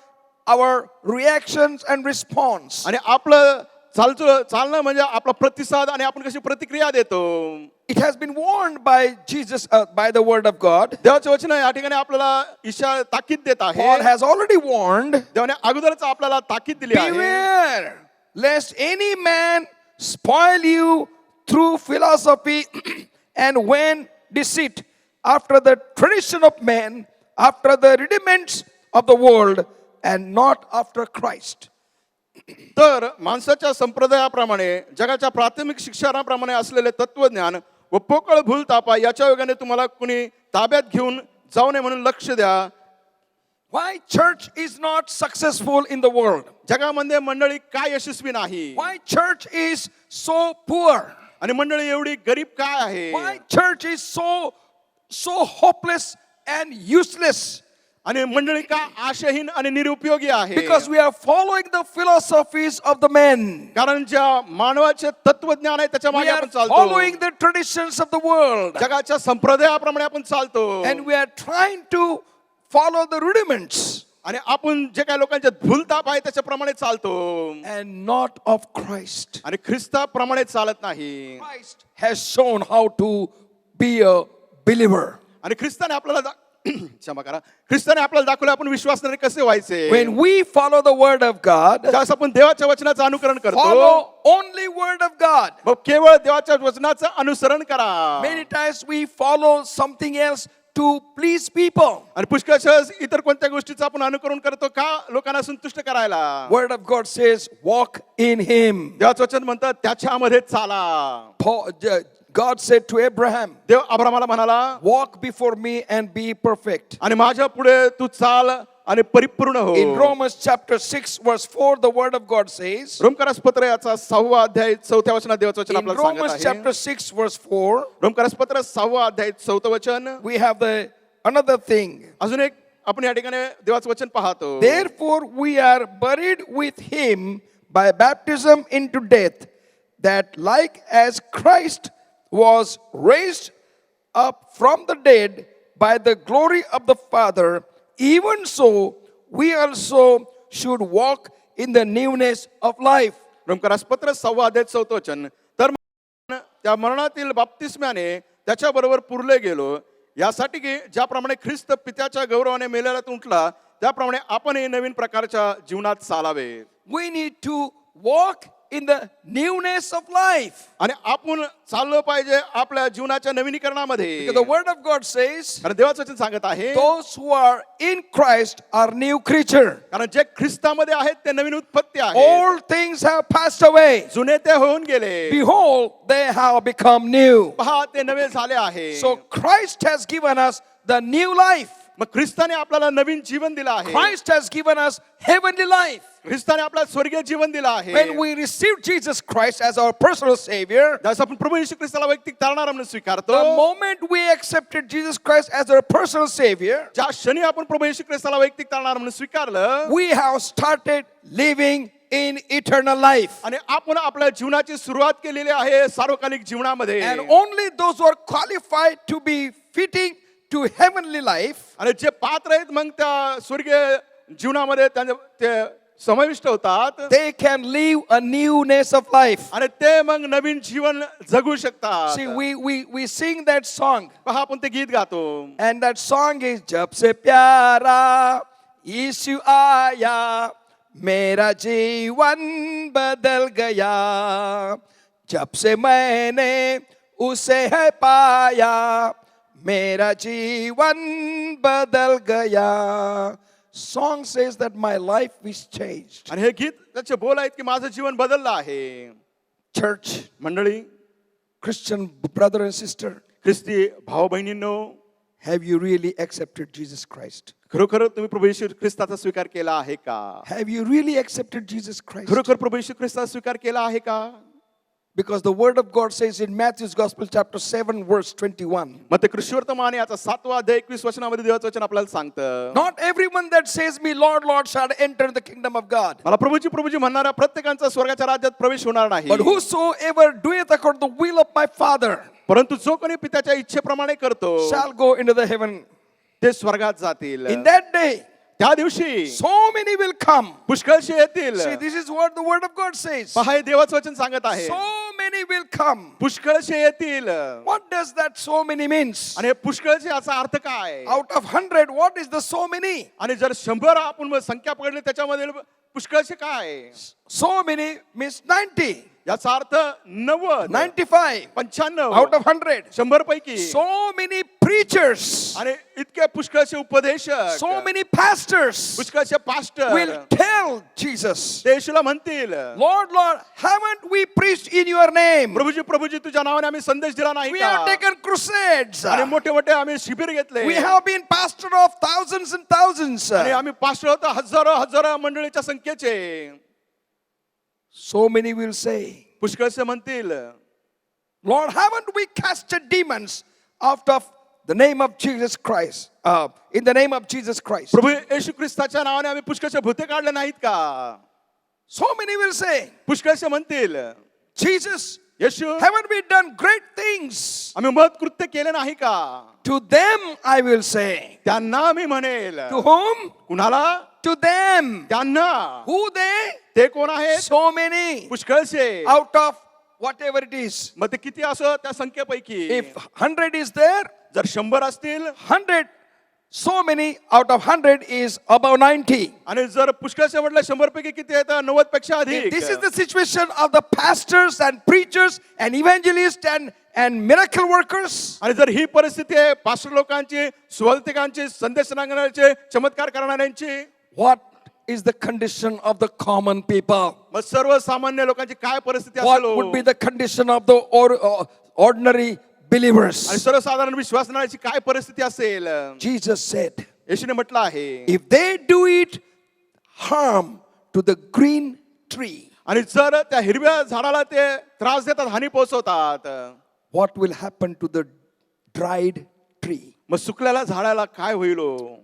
reactions and response. आणि आपलं चालणं म्हणजे आपला प्रतिसाद आणि आपण कशी प्रतिक्रिया देतो. It has been warned by Jesus, by the word of God. देवाचे वचन या ठिकाणी आपल्याला ताकीद देत आहे. Paul has already warned, देवाने अगोदरच आपल्याला ताकीद दिली आहे. beware lest any man spoil you through philosophy and vain deceit, after the tradition of men, after the rudiments of the world, and not after Christ. तर माणसाच्या संप्रदायाप्रमाणे जगाच्या प्राथमिक शिक्षणाप्रमाणे असलेले तत्वज्ञान व पोकळ भूलतापा याच्या योगाने तुम्हाला कुणी ताब्यात घेऊन जाऊ नये म्हणून लक्ष द्या. Why church is not successful in the world? जगामध्ये मंडळी काय यशस्वी नाही. Why church is so poor? आणि मंडळी एवढी गरीब काय आहे. Why church is so hopeless and useless? आणि मंडळी का आशाहीन आणि निरुपयोगी आहे. Because we are following the philosophies of the men. कारण ज्या मानवाचे तत्वज्ञान आहे त्याच्या We मागे are आपण चालतो. following the traditions of the world. जगाच्या संप्रदायाप्रमाणे आपण चालतो. And we are trying to follow the rudiments. आणि आपण जे काही लोकांचे भूलताप आहे त्याच्याप्रमाणे चालतो. And not of Christ. आणि ख्रिस्ताप्रमाणे चालत नाही. Christ has shown how to be a believer. आणि ख्रिस्ताने आपल्याला क्षमा करा, ख्रिस्ताने आपल्याला दाखवलं आपण विश्वासणारे कसे व्हायचे. When we follow the word of God, ज्यावेळेस आपण देवाच्या वचनाचं अनुकरण करतो, follow only word of God. मग केवळ देवाच्या वचनाचं अनुसरण करा. Many times we follow something else to please people. आणि पुष्कळशः इतर कोणत्या गोष्टीचं आपण अनुकरण करतो का लोकांना संतुष्ट करायला. Word of God says, walk in him. देवाचं वचन म्हणतं त्याच्यामध्ये चाला. God said to Abraham, देव अब्रामाला म्हणाला, walk before me and be perfect. आणि माझ्या पुढे तू चाल आणि परिपूर्ण हो. In Romans chapter 6 verse 4, the word of God says, रोमकारसपत्र याचा 6वा अध्याय 4थ्या वचनात देवाचं वचन in आपल्याला सांगत Romans आहे. chapter 6 verse 4, रोमकारसपत्र 6वा अध्याय 4थं वचन. we have the another thing. अजून एक आपण या ठिकाणी देवाचं वचन पाहतो. Therefore we are buried with him by baptism into death, that like as Christ was raised up from the dead by the glory of the Father, even so we also should walk in the newness of life. रोमकारसपत्र 6वा अध्याय 4थं वचन. तर त्या मरणातील बाप्तिस्म्याने त्याच्याबरोबर पुरले गेलो, यासाठी की ज्याप्रमाणे ख्रिस्त पित्याच्या गौरवाने मेलेल्यातून उठला, त्याप्रमाणे आपणही नवीन प्रकारच्या जीवनात चालावे. We need to walk in the newness of life. आणि आपण चाललो पाहिजे आपल्या जीवनाच्या नवीनीकरणामध्ये. Because the word of God says, कारण देवाचं वचन सांगत आहे, those who are in Christ are new creature. कारण जे ख्रिस्तामध्ये आहेत ते नवीन उत्पत्ती आहे. All things have passed away. जुने ते होऊन गेले, Behold, they have become new. पहा ते नवे झाले आहे. So Christ has given us the new life. मग ख्रिस्ताने आपल्याला नवीन जीवन दिलं आहे. Christ has given us heavenly life. ख्रिस्ताने आपल्याला स्वर्गीय जीवन दिलं आहे. When we receive Jesus Christ as our personal Savior, जसं आपण प्रभू येशू ख्रिस्ताला वैयक्तिक तारणारा म्हणून स्वीकारतो, the moment we accepted Jesus Christ as our personal Savior, ज्या क्षणी आपण प्रभू येशू ख्रिस्ताला वैयक्तिक तारणारा म्हणून स्वीकारलं, we have started living in eternal life. आणि आपण आपल्या जीवनाची सुरुवात केलेली आहे सार्वकालिक जीवनामध्ये. And only those who are qualified to be fitting to heavenly life, आणि जे पात्र आहेत मग त्या स्वर्गीय जीवनामध्ये ते समाविष्ट होतात, they can live a newness of life. आणि ते मग नवीन जीवन जगू शकतात. See, we sing that song, पहा आपण ते गीत गातो, and that song is जब से प्यारा यीशु आया मेरा जीवन बदल गया, जब से मैंने उसे है पाया मेरा जीवन बदल गया. Song says that my life is changed. आणि हे गीत त्याचे बोल आहेत की माझं जीवन बदललं आहे. Church, मंडळी, Christian brother and sister, ख्रिस्ती भाऊ बहिणींनो, have you really accepted Jesus Christ? खरोखर तुम्ही प्रभू येशू ख्रिस्ताचा स्वीकार केला आहे का? Have you really accepted Jesus Christ? खरोखर प्रभू येशू ख्रिस्ताचा स्वीकार केला आहे का? Because the word of God says in Matthew's Gospel chapter 7 verse 21, मग ख्रिस्तीवर्तमान याचा 7वा अध्याय 21 वचनामध्ये देवाचं वचन आपल्याला सांगतं, not everyone that says me Lord Lord shall enter the kingdom of God, मला प्रभूजी म्हणणाऱ्या प्रत्येकांचा स्वर्गाच्या राज्यात प्रवेश होणार नाही, but whosoever doeth according to the will of my Father परंतु जो कोणी पित्याच्या इच्छेप्रमाणे करतो shall go into the heaven. ते स्वर्गात जातील. In that day, त्या दिवशी so many will come. पुष्कळशी येतील. See, this is what the word of God says. पहा हे देवाचं वचन सांगत आहे, So many will come. पुष्कळशी येतील. What does that so many means? आणि हे पुष्कळशी याचा अर्थ काय? Out of 100, what is the so many? आणि जर 100 आपण संख्या पकडली त्याच्यामध्ये पुष्कळशी काय? So many means 90, याचा अर्थ 90, 95, 95 out of 100. 100 पैकी. So many preachers, आणि इतके पुष्कळशे उपदेशक, so many pastors पुष्कळशे पास्टर will tell Jesus, ते येशूला म्हणतील, Lord, Lord, haven't we preached in your name? Prabhuji तुझ्या नावाने आम्ही संदेश दिला नाही We have का? taken crusades. आणि मोठे मोठे आम्ही शिबिर घेतले, We have been pastor of thousands and thousands. आणि आम्ही पास्टर होतो हजारो मंडळीच्या संख्येचे. So many will say, पुष्कळसे म्हणतील, Lord, haven't we casted demons out of the name of Jesus Christ? In the name of Jesus Christ. प्रभू येशू ख्रिस्ताच्या नावाने आम्ही पुष्कळसे भूते काढले नाहीत का? So many will say, पुष्कळसे म्हणतील, Jesus, Yeshu haven't we done great things? आम्ही मत कृत्य केले नाही का? To them I will say. त्यांना मी म्हणेल. To whom? कुणाला? To them. त्यांना. Who they? ते कोण आहेत? So many. पुष्कळसे. Out of whatever it is. मग ते किती असो त्या संख्येपैकी. If 100 is there, जर 100 असतील, 100, so many out of 100 is above 90. आणि जर पुष्कळसे म्हटलं 100 पैकी किती आहेत? 90 पेक्षा अधिक. This is the situation of the pastors and preachers and evangelists and miracle workers. आणि जर ही परिस्थिती आहे पास्टर लोकांची, सुवार्तिकांची, संदेश सांगणाऱ्यांची, चमत्कार करणाऱ्यांची, What is the condition of the common people? मग सर्वसामान्य लोकांची काय परिस्थिती What असेल? would be the condition of the ordinary believers. आणि सर्वसाधारण विश्वासणाऱ्याची काय परिस्थिती असेल? Jesus said, येशूने म्हटलं आहे, if they do it harm to the green tree, आणि जर त्या हिरव्या झाडाला ते त्रास देतात, हानी पोहोचवतात, what will happen to the dried tree? मग सुकलेल्या झाडाला काय होईल हो?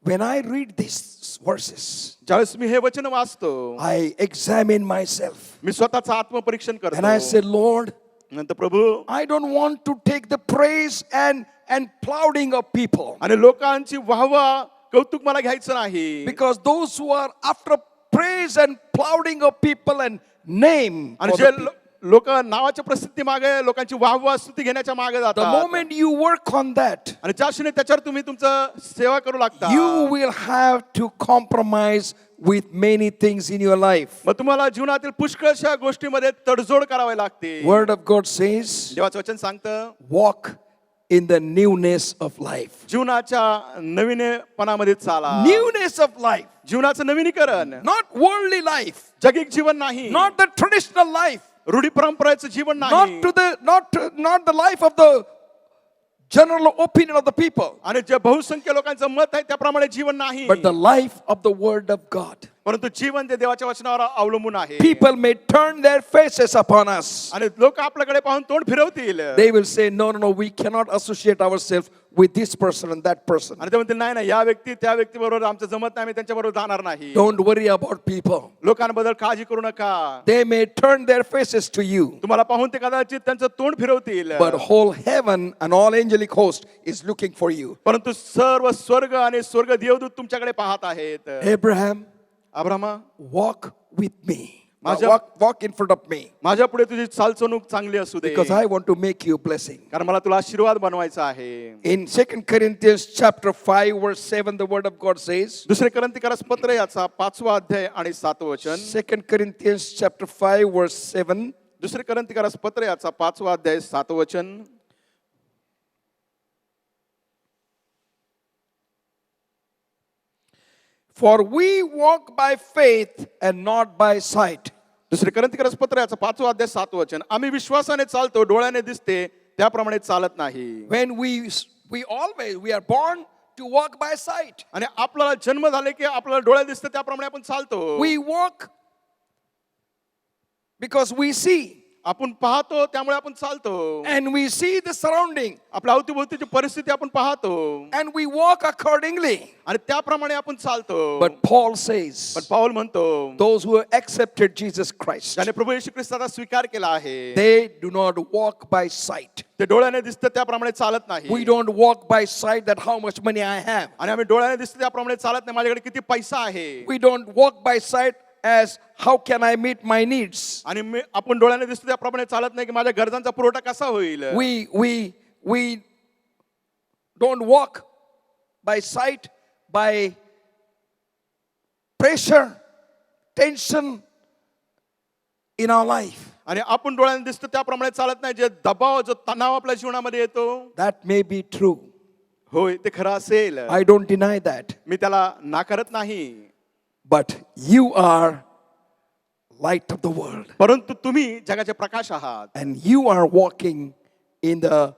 When I read these verses, ज्यावेळेस मी हे वचन वाचतो, I examine myself मी स्वतःचं आत्मपरीक्षण and I करतो. said, Lord, नंतर प्रभू, I don't want to take the praise and plauding of people, आणि लोकांची वाहवा कौतुक मला घ्यायचं नाही, because those who are after praise and plauding of people and name आणि of जे the people, लोक नावाच्या प्रसिद्धी मागे, लोकांची वाहवा स्तुती घेण्याच्या मागे the जातात, moment you work on that, आणि ज्या क्षणी त्याच्यावर तुम्ही तुमचं सेवा करू लागता, you will have to compromise with many things in your life. मग तुम्हाला जीवनातील पुष्कळशा गोष्टीमध्ये तडजोड करावी लागते. Word of God says, देवाचं वचन सांगतं, walk in the newness of life. जीवनाच्या नवीनपणामध्ये चाला. Newness of life, जीवनाचं नवीनीकरण, not worldly life, जगिक जीवन नाही, not the traditional life, रूढी परंपरेचं जीवन not नाही, to the not the life of the general opinion of the people, आणि जे बहुसंख्य लोकांचं मत आहे त्याप्रमाणे जीवन नाही, but the life of the word of God. परंतु जीवन ते देवाच्या वचनावर अवलंबून आहे. People may turn their faces upon us. आणि लोक आपल्याकडे पाहून तोंड फिरवतील, They will say, no, we cannot associate ourselves with this person and that person. आणि ते म्हणतील, नाही नाही, या व्यक्ती त्या व्यक्तीबरोबर आमचं जमत नाही, आम्ही त्यांच्याबरोबर जाणार नाही. Don't worry about people. लोकांबद्दल काळजी करू नका, They may turn their faces to you, तुम्हाला पाहून ते कदाचित त्यांचं तोंड फिरवतील, but whole heaven and all angelic host is looking for you. परंतु सर्व स्वर्ग आणि स्वर्ग देवदूत तुमच्याकडे पाहत आहेत. Abraham, Abrama, walk with me. माझ्या- Walk in front of me, माझ्या पुढे तुझी चालचणूक चांगली असू दे, because I want to make you a blessing. कारण मला तुला आशीर्वाद बनवायचा आहे. In 2 Corinthians chapter 5 verse 7, the word of God says, दुसरे करंथीकरास पत्र याचा 5वा अध्याय आणि 7वं वचन. 2 Corinthians chapter 5 verse 7, दुसरे करंथीकरास पत्र याचा 5वा अध्याय 7वं वचन. for we walk by faith and not by sight. दुसरे करंथीकरास पत्र याचा 5वा अध्याय 7वं वचन. आम्ही विश्वासाने चालतो, डोळ्याने दिसते त्याप्रमाणे चालत नाही. When we are born to walk by sight. आणि आपल्याला जन्म झाले की आपल्याला डोळ्या दिसते त्याप्रमाणे आपण चालतो. We walk because we see, आपण पाहतो त्यामुळे आपण चालतो, and we see the surrounding, आपल्या अवतीभोवतीची परिस्थिती आपण पाहतो, and we walk accordingly. आणि त्याप्रमाणे आपण चालतो. But Paul says, पण पाऊल म्हणतो, those who have accepted Jesus Christ, ज्याने प्रभू येशू ख्रिस्ताचा स्वीकार केला आहे, they do not walk by sight. ते डोळ्याने दिसतं त्याप्रमाणे चालत नाही. We don't walk by sight that how much money I have. आणि आम्ही डोळ्याने दिसतं त्याप्रमाणे चालत नाही, माझ्याकडे किती पैसा आहे. We don't walk by sight as how can I meet my needs. आणि आपण डोळ्याने दिसतो त्याप्रमाणे चालत नाही की माझ्या गरजांचा पुरवठा कसा होईल. We don't walk by sight, by pressure, tension in our life. आणि आपण डोळ्याने दिसतो त्याप्रमाणे चालत नाही, जे दबाव, जो तणाव आपल्या जीवनामध्ये येतो. That may be true. होय, ते खरं असेल, I don't deny that. मी त्याला नाकारत नाही. But you are light of the world, परंतु तुम्ही जगाचे प्रकाश आहात, and you are walking in the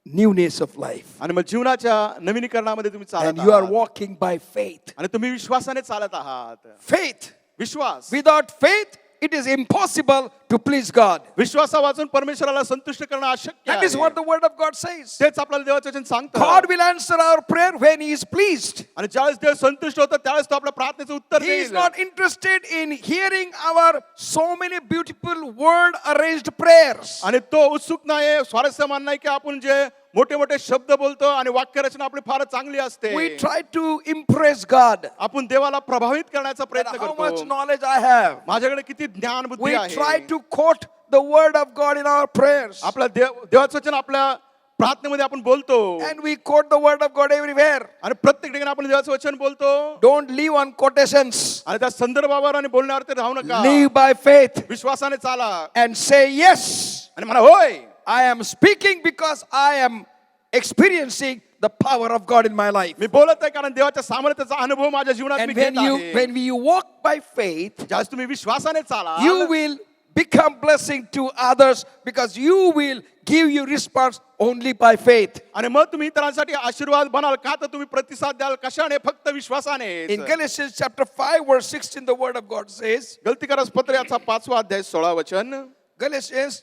newness of life, आणि मग जीवनाच्या नवीनीकरणामध्ये तुम्ही चालत and you are आहात, walking by faith. आणि तुम्ही विश्वासाने चालत आहात. Faith. विश्वास, Without faith, it is impossible to please God. विश्वासा वाचून परमेश्वराला संतुष्ट करणं अशक्य That is आहे. what the word of God says. तेच आपल्याला देवाचं वचन सांगतं. God will answer our prayer when He is pleased. आणि ज्यावेळेस देव संतुष्ट होतं त्यावेळेस तो आपल्या प्रार्थनेचं उत्तर He is देईल. not interested in hearing our so many beautiful word arranged prayers. आणि तो उत्सुक नाही, स्वारस्य मान नाही की आपण जे मोठे मोठे शब्द बोलतो आणि वाक्यरचना आपली फारच चांगली असते. We try to impress God. आपण देवाला प्रभावित करण्याचा And प्रयत्न how much करतो. knowledge I have. माझ्याकडे किती ज्ञान बुद्धी We आहे. try to quote the word of God in our prayers. आपल्या देवाचं वचन आपल्या प्रार्थनेमध्ये आपण बोलतो, And we quote the word of God everywhere. आणि प्रत्येक ठिकाणी आपण देवाचं वचन बोलतो. Don't live on quotations. आणि त्या संदर्भावर आणि बोलण्यावर ते राहू नका. Live by faith विश्वासाने चाला and say yes. आणि म्हणा, होय, I am speaking because I am experiencing the power of God in my life. मी बोलत आहे कारण देवाच्या सामर्थ्याचा अनुभव माझ्या जीवनात मी And घेत आहे. when you walk by faith, ज्यावेळेस तुम्ही विश्वासाने चाला, you will become blessing to others because you will give your response only by faith. आणि मग तुम्ही इतरांसाठी आशीर्वाद बनाल का तर तुम्ही प्रतिसाद द्याल कशाने फक्त विश्वासाने. In Galatians chapter 5 verse 16 the word of God says, गलतीकारस पत्र याचा 5वा अध्याय 16 वचन. Galatians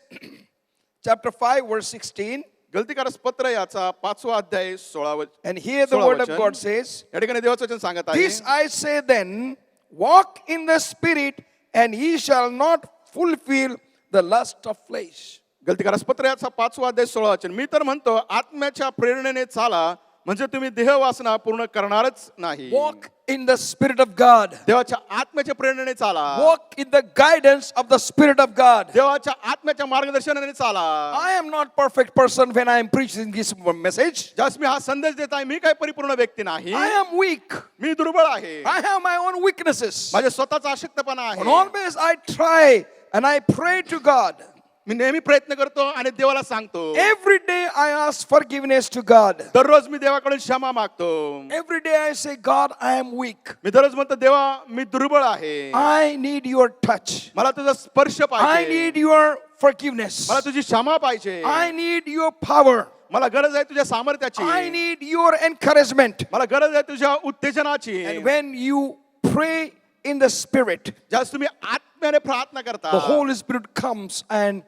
chapter 5 verse 16, गलतीकारस पत्र याचा 5वा अध्याय 16 वचन. and here the word of God says, या ठिकाणी देवाचं वचन सांगत आहे. this I say then, walk in the spirit and ye shall not fulfill the lust of flesh. गलतीकारस पत्र याचा 5वा अध्याय 16 वचन. मी तर म्हणतो आत्म्याच्या प्रेरणेने चाला म्हणजे तुम्ही देह वासना पूर्ण करणारच नाही. Walk in the spirit of God. देवाच्या आत्म्याच्या प्रेरणेने चाला. Walk in the guidance of the spirit of God. देवाच्या आत्म्याच्या मार्गदर्शनाने चाला. I am not perfect person when I am preaching this message. ज्यास मी हा संदेश देत आहे मी काही परिपूर्ण व्यक्ती नाही. I am weak. मी दुर्बळ आहे. I have my own weaknesses. माझे स्वतःचा अशक्तपणा And आहे. always I try and I pray to God. मी नेहमी प्रयत्न करतो आणि देवाला सांगतो. Every day I ask forgiveness to God. दररोज मी देवाकडून क्षमा मागतो. Every day I say, God, I am weak. मी दररोज म्हणतो देवा मी दुर्बळ आहे. I need your touch. मला तुझा स्पर्श I पाहिजे. need your forgiveness. मला तुझी क्षमा पाहिजे. I need your power. मला गरज आहे तुझ्या सामर्थ्याची. I need your encouragement. मला गरज आहे तुझ्या उत्तेजनाची. And when you pray in the spirit, ज्यास तुम्ही आत्म्याने प्रार्थना करता the Holy Spirit comes and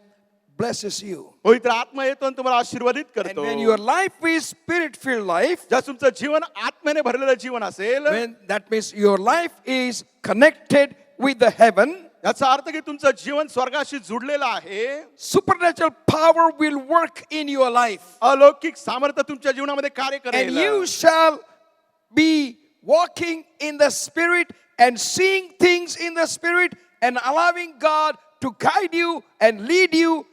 blesses you. पवित्र आत्मा येतो आणि तुम्हाला आशीर्वादित And करतो. when your life is spirit-filled life, ज्यास तुमचं जीवन आत्म्याने भरलेलं जीवन असेल when that means your life is connected with the heaven, याचा अर्थ की तुमचं जीवन स्वर्गाशी जुडलेलं आहे. supernatural power will work in your life. अलौकिक सामर्थ्य तुमच्या जीवनामध्ये कार्य And करेल. you shall be walking in the spirit and seeing things in the spirit and allowing God to guide you and lead you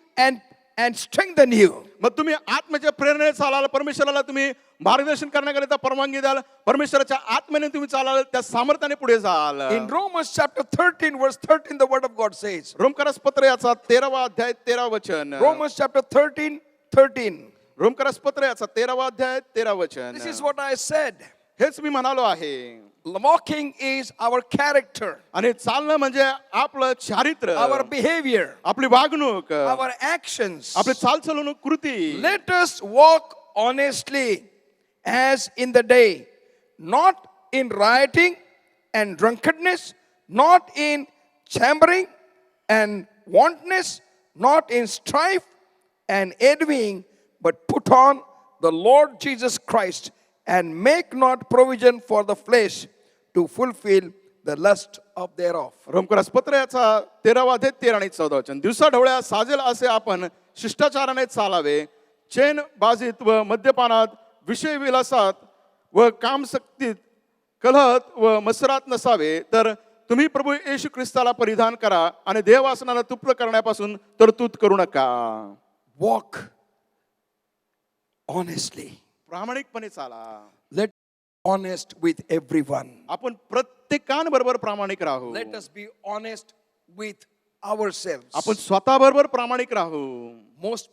and strengthen you. मग तुम्ही आत्म्याच्या प्रेरणेने चालाल. परमेश्वराला तुम्ही मार्गदर्शन करण्याकरिता परवानगी द्याल. परमेश्वराच्या आत्म्याने तुम्ही चालाल. त्या सामर्थ्याने पुढे जाल. In Romans chapter 13 verse 13 the word of God says, रोमकारस पत्र याचा 13वा अध्याय 13 वचन. Romans chapter 13:13. रोमकारस पत्र याचा 13वा अध्याय 13 वचन. This is what I said. हेच मी म्हणालो आहे. Walking is our character, आणि चालणं म्हणजे आपलं चारित्र्य, our behavior, आपली वागणूक, our actions. आपली चालचलवणूक कृती. Let us walk honestly as in the day, not in rioting and drunkenness, not in chambering and wantonness, not in strife and envying, but put on the Lord Jesus Christ and make not provision for the flesh to fulfill the lust of thereof. रोमकारस पत्र याचा 13वा अध्याय 13 आणि 14 वचन. दिवसा ढवळ्या साजेल असे आपण शिष्टाचाराने चालावे. चैन बाजीत व मद्यपानात, विषय विलासात व कामसक्तीत, कलहत व मत्सरात नसावे. तर तुम्ही प्रभू येशू ख्रिस्ताला परिधान करा आणि देहवासनाला तुप्त करण्यापासून तरतूद करू नका. Walk honestly. प्रामाणिकपणे चाला. Let honest with everyone. आपण प्रत्येकांबरोबर प्रामाणिक राहू. Let us be honest with ourselves. आपण स्वतःबरोबर प्रामाणिक राहू. Most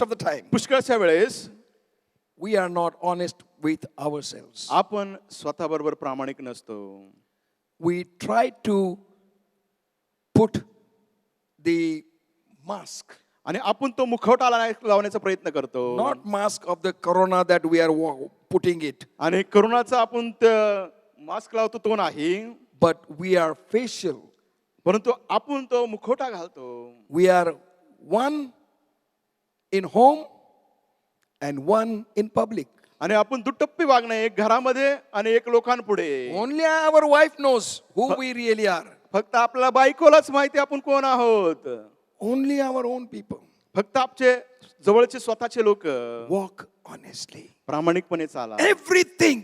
of the time, पुष्कळच्या वेळेस we are not honest with ourselves. आपण स्वतःबरोबर प्रामाणिक नसतो. We try to put the mask, आणि आपण तो मुखवटा लावण्याचा प्रयत्न करतो. not mask of the corona that we are putting it, आणि करोनाचा आपण मास्क लावतो तो नाही, but we are facial. परंतु आपण तो मुखवटा घालतो. We are one in home and one in public. आणि आपण दुटप्पी वागणं, एक घरामध्ये आणि एक लोकांपुढे. Only our wife knows who we really are. फक्त आपल्या बायकोलाच माहिती आपण कोण आहोत. Only our own people. फक्त आपले जवळचे स्वतःचे लोक. Walk honestly. प्रामाणिकपणे चाला. Everything,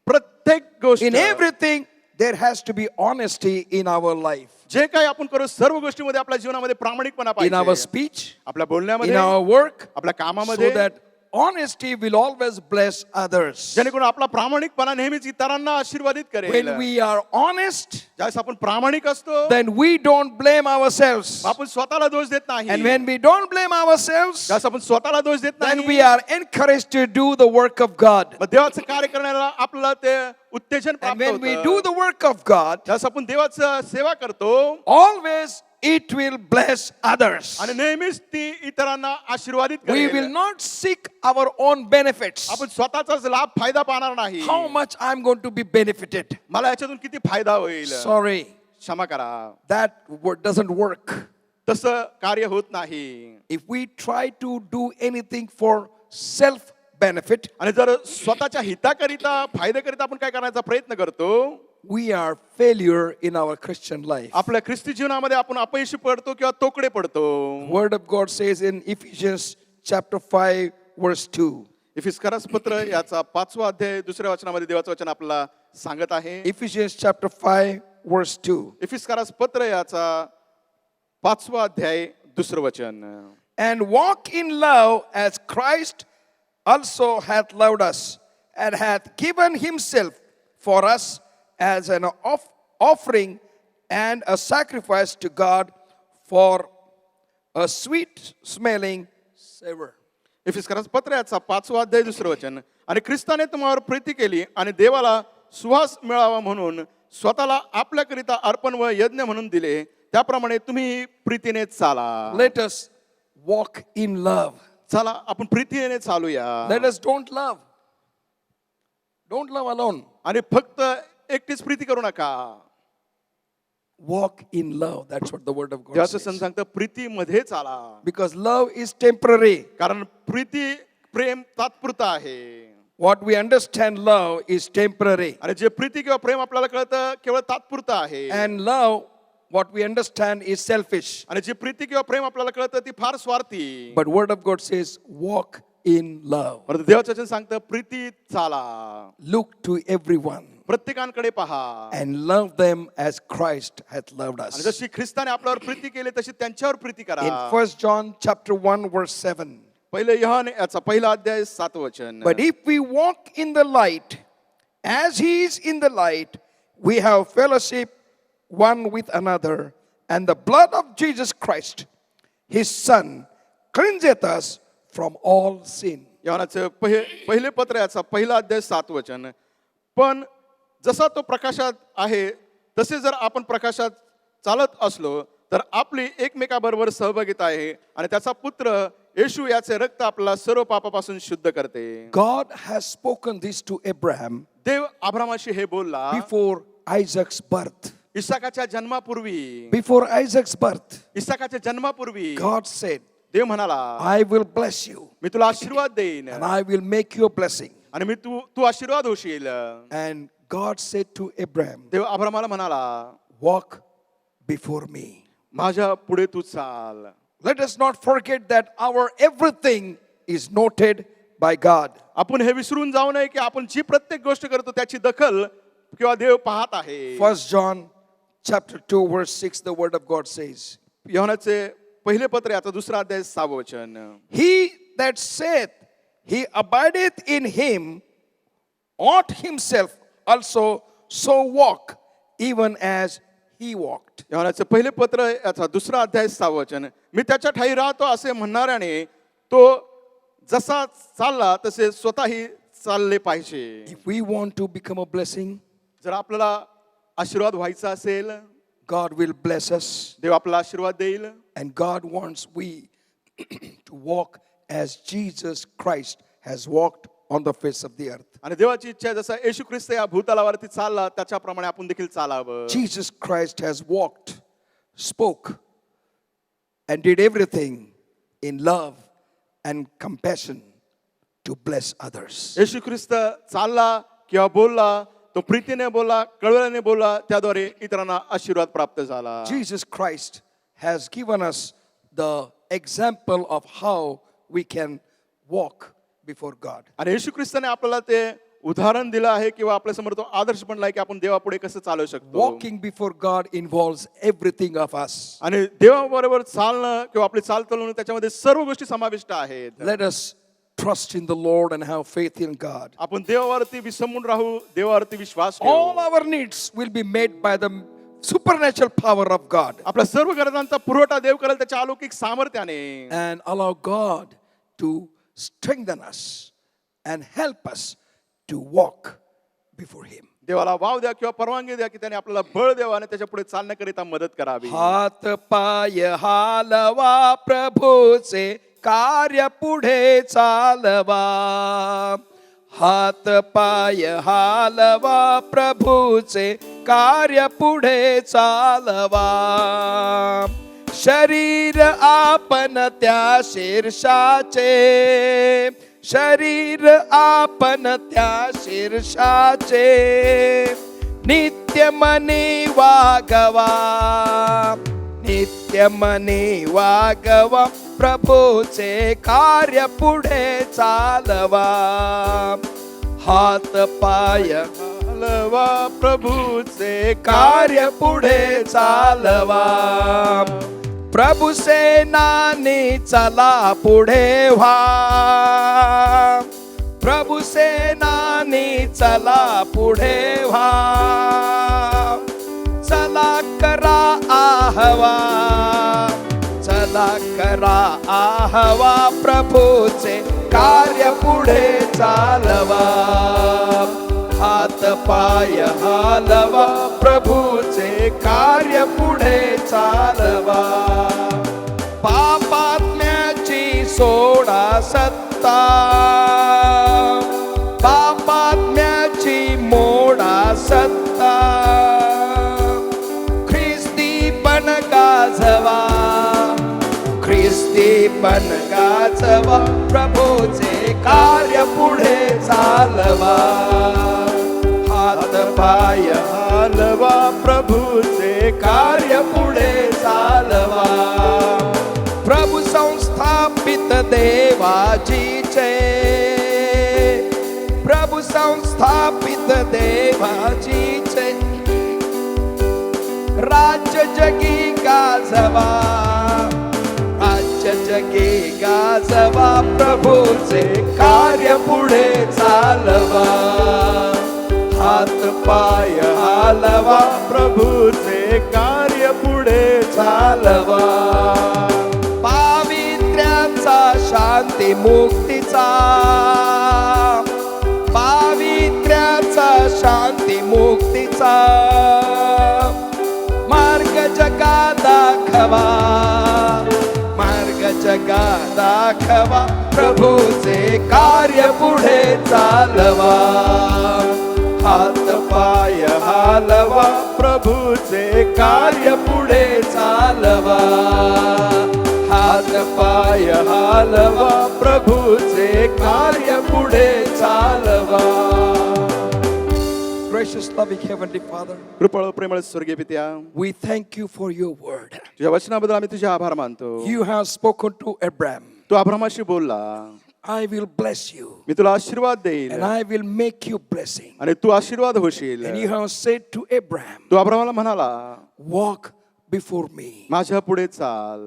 प्रत्येक गोष्ट, in everything, there has to be honesty in our life. जे काही आपण करू सर्व गोष्टीमध्ये आपल्या जीवनामध्ये प्रामाणिकपणा In our पाहिजे. speech, आपल्या in बोलण्यामध्ये, our work, आपल्या so कामामध्ये, that honesty will always bless others. जेणेकरून आपला प्रामाणिकपणा नेहमीच इतरांना आशीर्वादित करेल. When we are honest, ज्यावेळेस आपण प्रामाणिक असतो then we don't blame ourselves. आपण स्वतःला दोष देत नाही. And when we don't blame ourselves, ज्यावेळेस आपण स्वतःला दोष देत then नाही, we are encouraged to do the work of God. मग देवाचं कार्य करण्याला आपल्याला ते उत्तेजन And प्राप्त when we होतं. do the work of God, ज्यावेळेस आपण देवाचं सेवा करतो always it will bless others. आणि नेहमीच ती इतरांना आशीर्वादित We will करेल. not seek our own benefits. आपण स्वतःचाच लाभ फायदा पाहणार नाही. How much I'm going to be benefited. मला याच्यातून किती फायदा होईल. Sorry, क्षमा करा, that doesn't work. तसं कार्य होत नाही. If we try to do anything for self benefit, आणि जर स्वतःच्या हिताकरिता फायद्याकरिता आपण काय करण्याचा प्रयत्न करतो, we are failure in our Christian life. आपल्या ख्रिस्ती जीवनामध्ये आपण अपयशी पडतो किंवा तोकडे पडतो. Word of God says in Ephesians chapter 5 verse 2. इफिस्करास पत्र याचा 5वा अध्याय 2ऱ्या वचनामध्ये देवाचं वचन आपल्याला सांगत आहे. Ephesians chapter 5 verse 2. इफिस्करास पत्र याचा 5वा अध्याय 2रं वचन. And walk in love as Christ also hath loved us and hath given himself for us as an offering and a sacrifice to God for a sweet smelling savor. इफिस्करास पत्र याचा 5वा अध्याय 2रं वचन. आणि ख्रिस्ताने तुम्हावर प्रीती केली आणि देवाला सुवास मिळावा म्हणून स्वतःला आपल्याकरिता अर्पण व यज्ञ म्हणून दिले, त्याप्रमाणे तुम्ही प्रीतीने चाला. Let us walk in love. चला आपण प्रीतीने चालूया. Let us don't love. Don't love alone. आणि फक्त एकटीच प्रीती करू नका. Walk in love. That's what the word of God देवाचं says. सांगतं प्रीतीमध्ये चाला. Because love is temporary. कारण प्रीती प्रेम तात्पुरतं आहे. What we understand love is temporary. आणि जे प्रीती किंवा प्रेम आपल्याला कळतं केवळ तात्पुरतं आहे. And love, what we understand is selfish. आणि जी प्रीती किंवा प्रेम आपल्याला कळतं ती फार स्वार्थी. But word of God says, walk in love. परंतु देवाचं वचन सांगतं प्रीती चाला. Look to everyone प्रत्येकांकडे पहा and love them as Christ hath loved आणि us. जशी ख्रिस्ताने आपल्यावर प्रीती केली तशी त्यांच्यावर प्रीती करा. In 1 John chapter 1 verse 7. पहिले योहान याचा 1 अध्याय 7 वचन. But if we walk in the light, as he is in the light, we have fellowship one with another, and the blood of Jesus Christ, his Son, cleanseth us from all sin. योहानाचे पहिले पत्र याचा 1 अध्याय 7 वचन. पण जसा तो प्रकाशात आहे तसे जर आपण प्रकाशात चालत असलो तर आपली एकमेकाबरोबर सहभागिता आहे आणि त्याचा पुत्र येशू याचे रक्त आपल्याला सर्व पापापासून शुद्ध करते. God has spoken this to Abraham देव अब्रामाशी हे बोलला before Isaac's birth. इसाकाच्या जन्मापूर्वी. Before Isaac's birth, इसाकाच्या जन्मापूर्वी God said, देव म्हणाला I will bless you मी तुला आशीर्वाद देईन and I will make you a blessing. आणि मी तू आशीर्वाद होशील. And God said to Abraham, देव अब्रामाला म्हणाला walk before me. माझ्या पुढे तू चाल. Let us not forget that our everything is noted by God. आपण हे विसरून जाऊ नये की आपण जी प्रत्येक गोष्ट करतो त्याची दखल किंवा देव पाहत आहे. 1 John chapter 2 verse 6, the word of God says, योहानाचे पहिले पत्र याचा 2रा अध्याय 6 वचन. He that saith he abideth in him ought himself also so walk, even as he walked. योहानाचे पहिले पत्र याचा 2रा अध्याय 6 वचन. मी त्याच्या ठाई राहतो असे म्हणणाऱ्याने तो जसा चालला तसे स्वतःही चालले पाहिजे. If we want to become a blessing, जर आपल्याला आशीर्वाद व्हायचा असेल God will bless us, देव आपल्याला आशीर्वाद देईल. and God wants we to walk as Jesus Christ has walked on the face of the earth. आणि देवाची इच्छा आहे जसा येशू ख्रिस्त या भूतलावरती चालला त्याच्याप्रमाणे आपण देखील चालावं. Jesus Christ has walked, spoke, and did everything in love and compassion to bless others. येशू ख्रिस्त चालला किंवा बोलला तो प्रीतीने बोलला, कळवळ्याने बोलला, त्याद्वारे इतरांना आशीर्वाद प्राप्त झाला. Jesus Christ has given us the example of how we can walk before God. आणि येशू ख्रिस्ताने आपल्याला ते उदाहरण दिलं आहे किंवा आपल्या समोर तो आदर्श बनलाय की आपण देवापुढे कसं चालू शकतो. Walking before God involves everything of us. आणि देवाबरोबर चालणं किंवा आपली चाल चालवणं त्याच्यामध्ये सर्व गोष्टी समाविष्ट आहेत. Let us trust in the Lord and have faith in God. आपण देवावरती विसंबून राहू, देवावरती विश्वास ठेवू. All our needs will be met by the supernatural power of God. आपल्या सर्व गरजांचा पुरवठा देव करेल त्याच्या अलौकिक सामर्थ्याने. And allow God to strengthen us and help us to walk before Him. देवाला वाव द्या किंवा परवानगी द्या की त्याने आपल्याला बळ द्यावं आणि त्याच्या पुढे चालण्याकरिता मदत करावी. हात पाय हालवा प्रभूचे कार्य पुढे चालवा. हात पाय हालवा प्रभूचे कार्य पुढे चालवा. शरीर आपण त्या शीर्षाचे, शरीर आपण त्या शीर्षाचे नित्य मनी वागवा. नित्य मनी वागवा प्रभूचे कार्य पुढे चालवा. हात पाय हलवा प्रभूचे कार्य पुढे चालवा. प्रभू सेनानी चला पुढे व्हा. प्रभू सेनानी चला पुढे व्हा. चला करा आहवा, चला करा आहवा प्रभूचे कार्य पुढे चालवा. हात पाय हालवा प्रभूचे कार्य पुढे चालवा. पापात्म्याची सोडा सत्ता, पापात्म्याची मोडा सत्ता. ख्रिस्ती पण गाजवा, ख्रिस्ती पण गाजवा प्रभूचे कार्य पुढे चालवा. हात पाय हलवा प्रभूचे कार्य पुढे चालवा. प्रभू संस्थापित देवाचीचे, प्रभू संस्थापित देवाचीचे राज्य जगी गाजवा. राज्य जगी गाजवा प्रभूचे कार्य पुढे चालवा. हात पाय हालवा प्रभूचे कार्य पुढे चालवा. पावित्र्याचा शांती मुक्तीचा, पावित्र्याचा शांती मुक्तीचा मार्ग जगा दाखवा. मार्ग जगा दाखवा प्रभूचे कार्य पुढे चालवा. हात पाय हालवा प्रभूचे कार्य पुढे चालवा. हात पाय हालवा प्रभूचे कार्य पुढे चालवा. Gracious loving heavenly Father, कृपळ प्रेमळ स्वर्गीय पित्या, we thank you for your word. तुझ्या वचनाबद्दल आम्ही तुझे आभार मानतो. You have spoken to Abraham. तू अब्रामाशी बोलला, I will bless you मी तुला आशीर्वाद देईल and I will make you blessing. आणि तू आशीर्वाद होशील. And you have said to Abraham, तू अब्रामाला म्हणाला, walk before me माझ्या पुढे चाल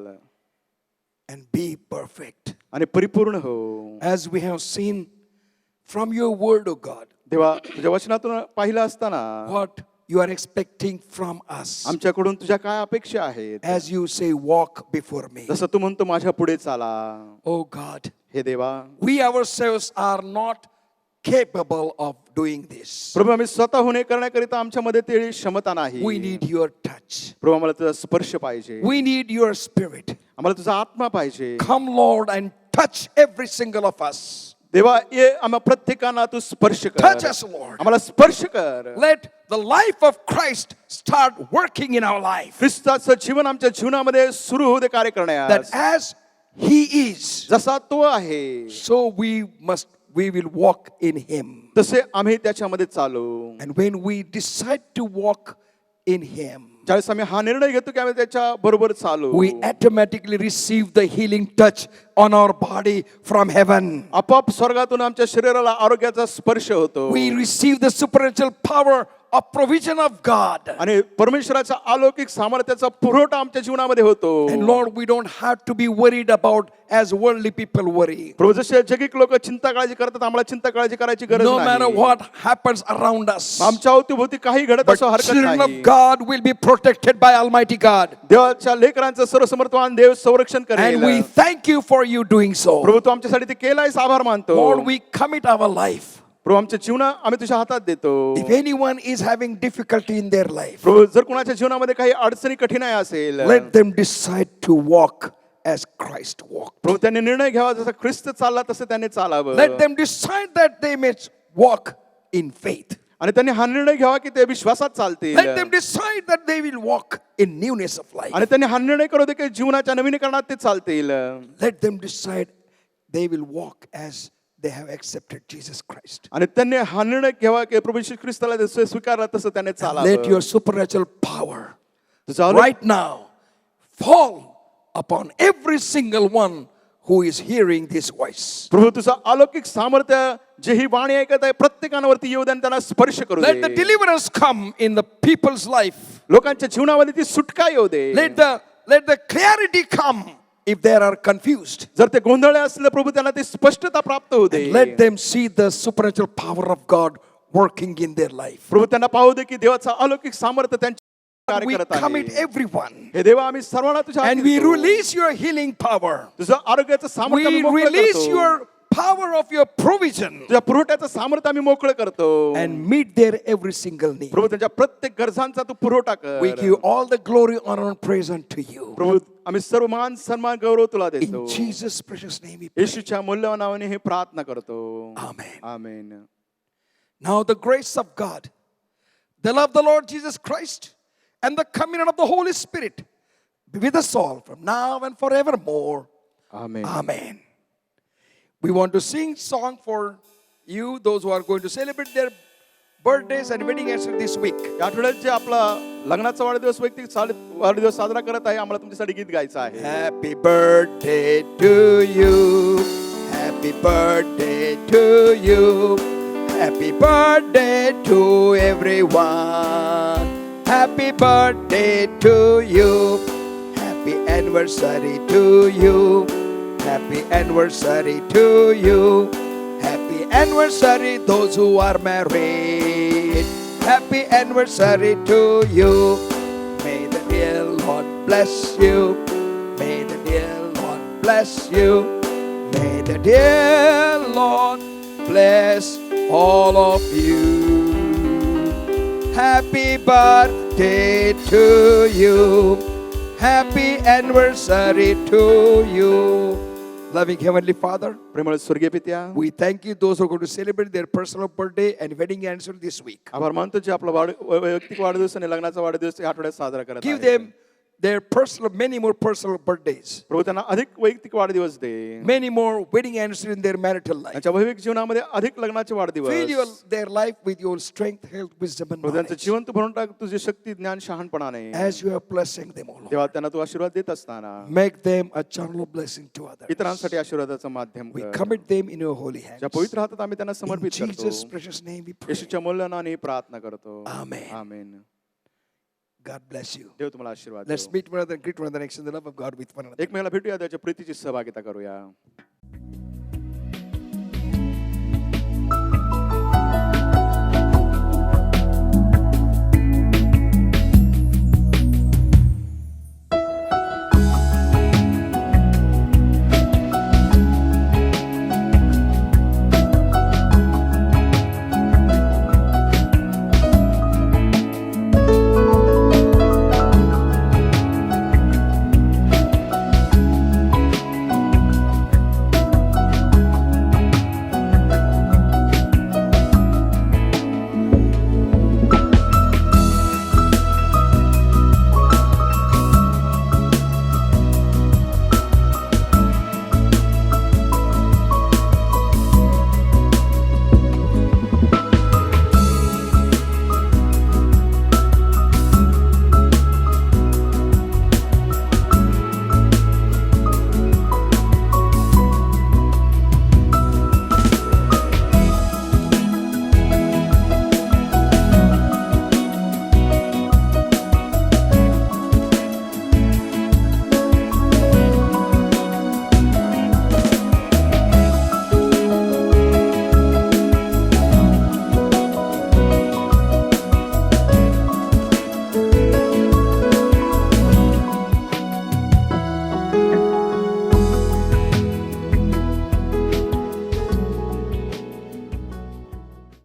and be perfect. आणि परिपूर्ण हो. As we have seen from your word, O God, देवा, तुझ्या वचनातून पाहिलं असताना what you are expecting from us. आमच्याकडून तुझ्या काय अपेक्षा आहेत. As you say, walk before me. जसं तू म्हणतो माझ्या पुढे चाला. Oh God, हे देवा, we ourselves are not capable of doing this. प्रभू आम्ही स्वतःहून हे करण्याकरिता आमच्यामध्ये तेवढी क्षमता नाही. We need your touch. प्रभू आम्हाला तुझा स्पर्श पाहिजे. We need your spirit. आम्हाला तुझा आत्मा पाहिजे. Come, Lord, and touch every single of us. देवा, ये आम्हा प्रत्येकांना तू स्पर्श कर. Touch us, Lord. आम्हाला स्पर्श कर. Let the life of Christ start working in our life. ख्रिस्ताचं जीवन आमच्या जीवनामध्ये सुरू होऊ दे कार्य That करण्यास. as He is, जसा तो आहे so we will walk in Him. तसे आम्ही त्याच्यामध्ये चालू. And when we decide to walk in Him, ज्यावेळेस आम्ही हा निर्णय घेतो की आम्ही त्याच्या बरोबर चालू, we automatically receive the healing touch on our body from heaven. आपोआप स्वर्गातून आमच्या शरीराला आरोग्याचा स्पर्श होतो. We receive the supernatural power of provision of God. आणि परमेश्वराचा अलौकिक सामर्थ्याचा पुरवठा आमच्या जीवनामध्ये होतो. And Lord, we don't have to be worried about as worldly people worry. प्रभू जसे जगिक लोक चिंता काळजी करतात आम्हाला चिंता काळजी करायची गरज No matter नाही. what happens around us, आमच्या अवतीभोवती काही घडत but असं हरकत children नाही. of God will be protected by Almighty God. देवाच्या लेकरांचं सर्वसमर्थवान देव संरक्षण करेल. And we thank you for you doing so. प्रभू तू आमच्यासाठी ते केलायस आभार मानतो. Lord, we commit our life. प्रभू आमच्या जीवन आम्ही तुझ्या हातात देतो. If anyone is having difficulty in their life, प्रभू जर कुणाच्या जीवनामध्ये काही अडचणी कठीणाई असेल let them decide to walk as Christ walked. प्रभू त्यांनी निर्णय घ्यावा जसा ख्रिस्त चालला तसं त्याने चालावं. Let them decide that they may walk in faith. आणि त्यांनी हा निर्णय घ्यावा की ते विश्वासात चालतील. Let them decide that they will walk in newness of life. आणि त्यांनी हा निर्णय करू दे की जीवनाच्या नवीनीकरणात ते चालतील. Let them decide they will walk as they have accepted Jesus Christ. आणि त्यांनी हा निर्णय घ्यावा की प्रभू येशू ख्रिस्ताला जसं स्वीकारला तसं त्याने Let चालावं. your supernatural power तुझा अलौकिक right now fall upon every single one who is hearing this voice. प्रभू तुझा अलौकिक सामर्थ्य जे ही वाणी ऐकत आहे प्रत्येकावरती येऊ दे आणि त्यांना स्पर्श करू Let the they. deliverance come in the people's life. लोकांच्या जीवनामध्ये ती सुटका येऊ दे. Let the clarity come if they are confused. जर ते गोंधळे असले प्रभू त्यांना ती स्पष्टता प्राप्त होऊ दे. Let them see the supernatural power of God working in their life. प्रभू त्यांना पाहू दे की देवाचा अलौकिक सामर्थ्य त्यांच्या कार्य We करत commit आहे. everyone. हे देवा आम्ही सर्वांना तुझ्या And हाती we देतो. release your healing power. तुझं आरोग्याचं सामर्थ्य आम्ही We मोकळं release करतो. your power of your provision तुझ्या पुरवठ्याचं सामर्थ्य आम्ही मोकळं करतो. and meet their every single need. प्रभू त्यांच्या प्रत्येक गरजांचा तू पुरवठा कर. We give all the glory, honor, and praise unto you. प्रभू आम्ही सर्व मान सन्मान गौरव तुला In देतो. Jesus' precious name we pray. येशूच्या मूल्यवान नावाने हे प्रार्थना करतो. Amen. Amen. Now the grace of God, the love of the Lord Jesus Christ, and the communion of the Holy Spirit be with us all from now and forevermore. Amen. Amen. We want to sing song for you, those who are going to celebrate their birthdays and wedding anniversary this week. या आठवड्यात जे आपला लग्नाचा वाढदिवस वैयक्तिक वाढदिवस साजरा करत आहे आम्हाला तुमच्यासाठी गीत गायचं आहे. Happy birthday to you. Happy birthday to you. Happy birthday to everyone. Happy birthday to you. Happy anniversary to you. Happy anniversary to you. Happy anniversary those who are married. Happy anniversary to you. May the dear Lord bless you. May the dear Lord bless you. May the dear Lord bless all of you. Happy birthday to you. Happy anniversary to you. Loving Heavenly Father, प्रेमळ स्वर्गीय पित्या, we thank you those who are going to celebrate their personal birthday and wedding anniversary this week. आभार मानतो जे आपला वैयक्तिक वाढदिवस आणि लग्नाचा वाढदिवस या आठवड्यात साजरा करत Give आहेत. them their personal, many more personal birthdays, प्रभू त्यांना अधिक वैयक्तिक वाढदिवस दे. many more wedding anniversary in their marital life. त्यांच्या वैवाहिक जीवनामध्ये अधिक लग्नाचे वाढदिवस. Fill their life with your strength, health, wisdom, and प्रभू त्यांचं knowledge. जीवन तू भरून टाक तुझी शक्ती ज्ञान शहाणपणाने. As you are blessing them, O Lord, तेव्हा त्यांना तू आशीर्वाद देत असताना make them a channel of blessing to others. इतरांसाठी आशीर्वादाचं माध्यम We कर. commit them in your holy hands. ज्या पवित्र हातात आम्ही त्यांना In समर्पित करतो. Jesus' precious name we pray. येशूच्या मूल्यनाने ही प्रार्थना करतो. Amen. Amen. God bless you. देव तुम्हाला आशीर्वाद Let's देवो. meet one another and greet one another and extend the love of God with one another. एकमेकाला भेटूया त्याच्या प्रीतीची सहभागिता करूया.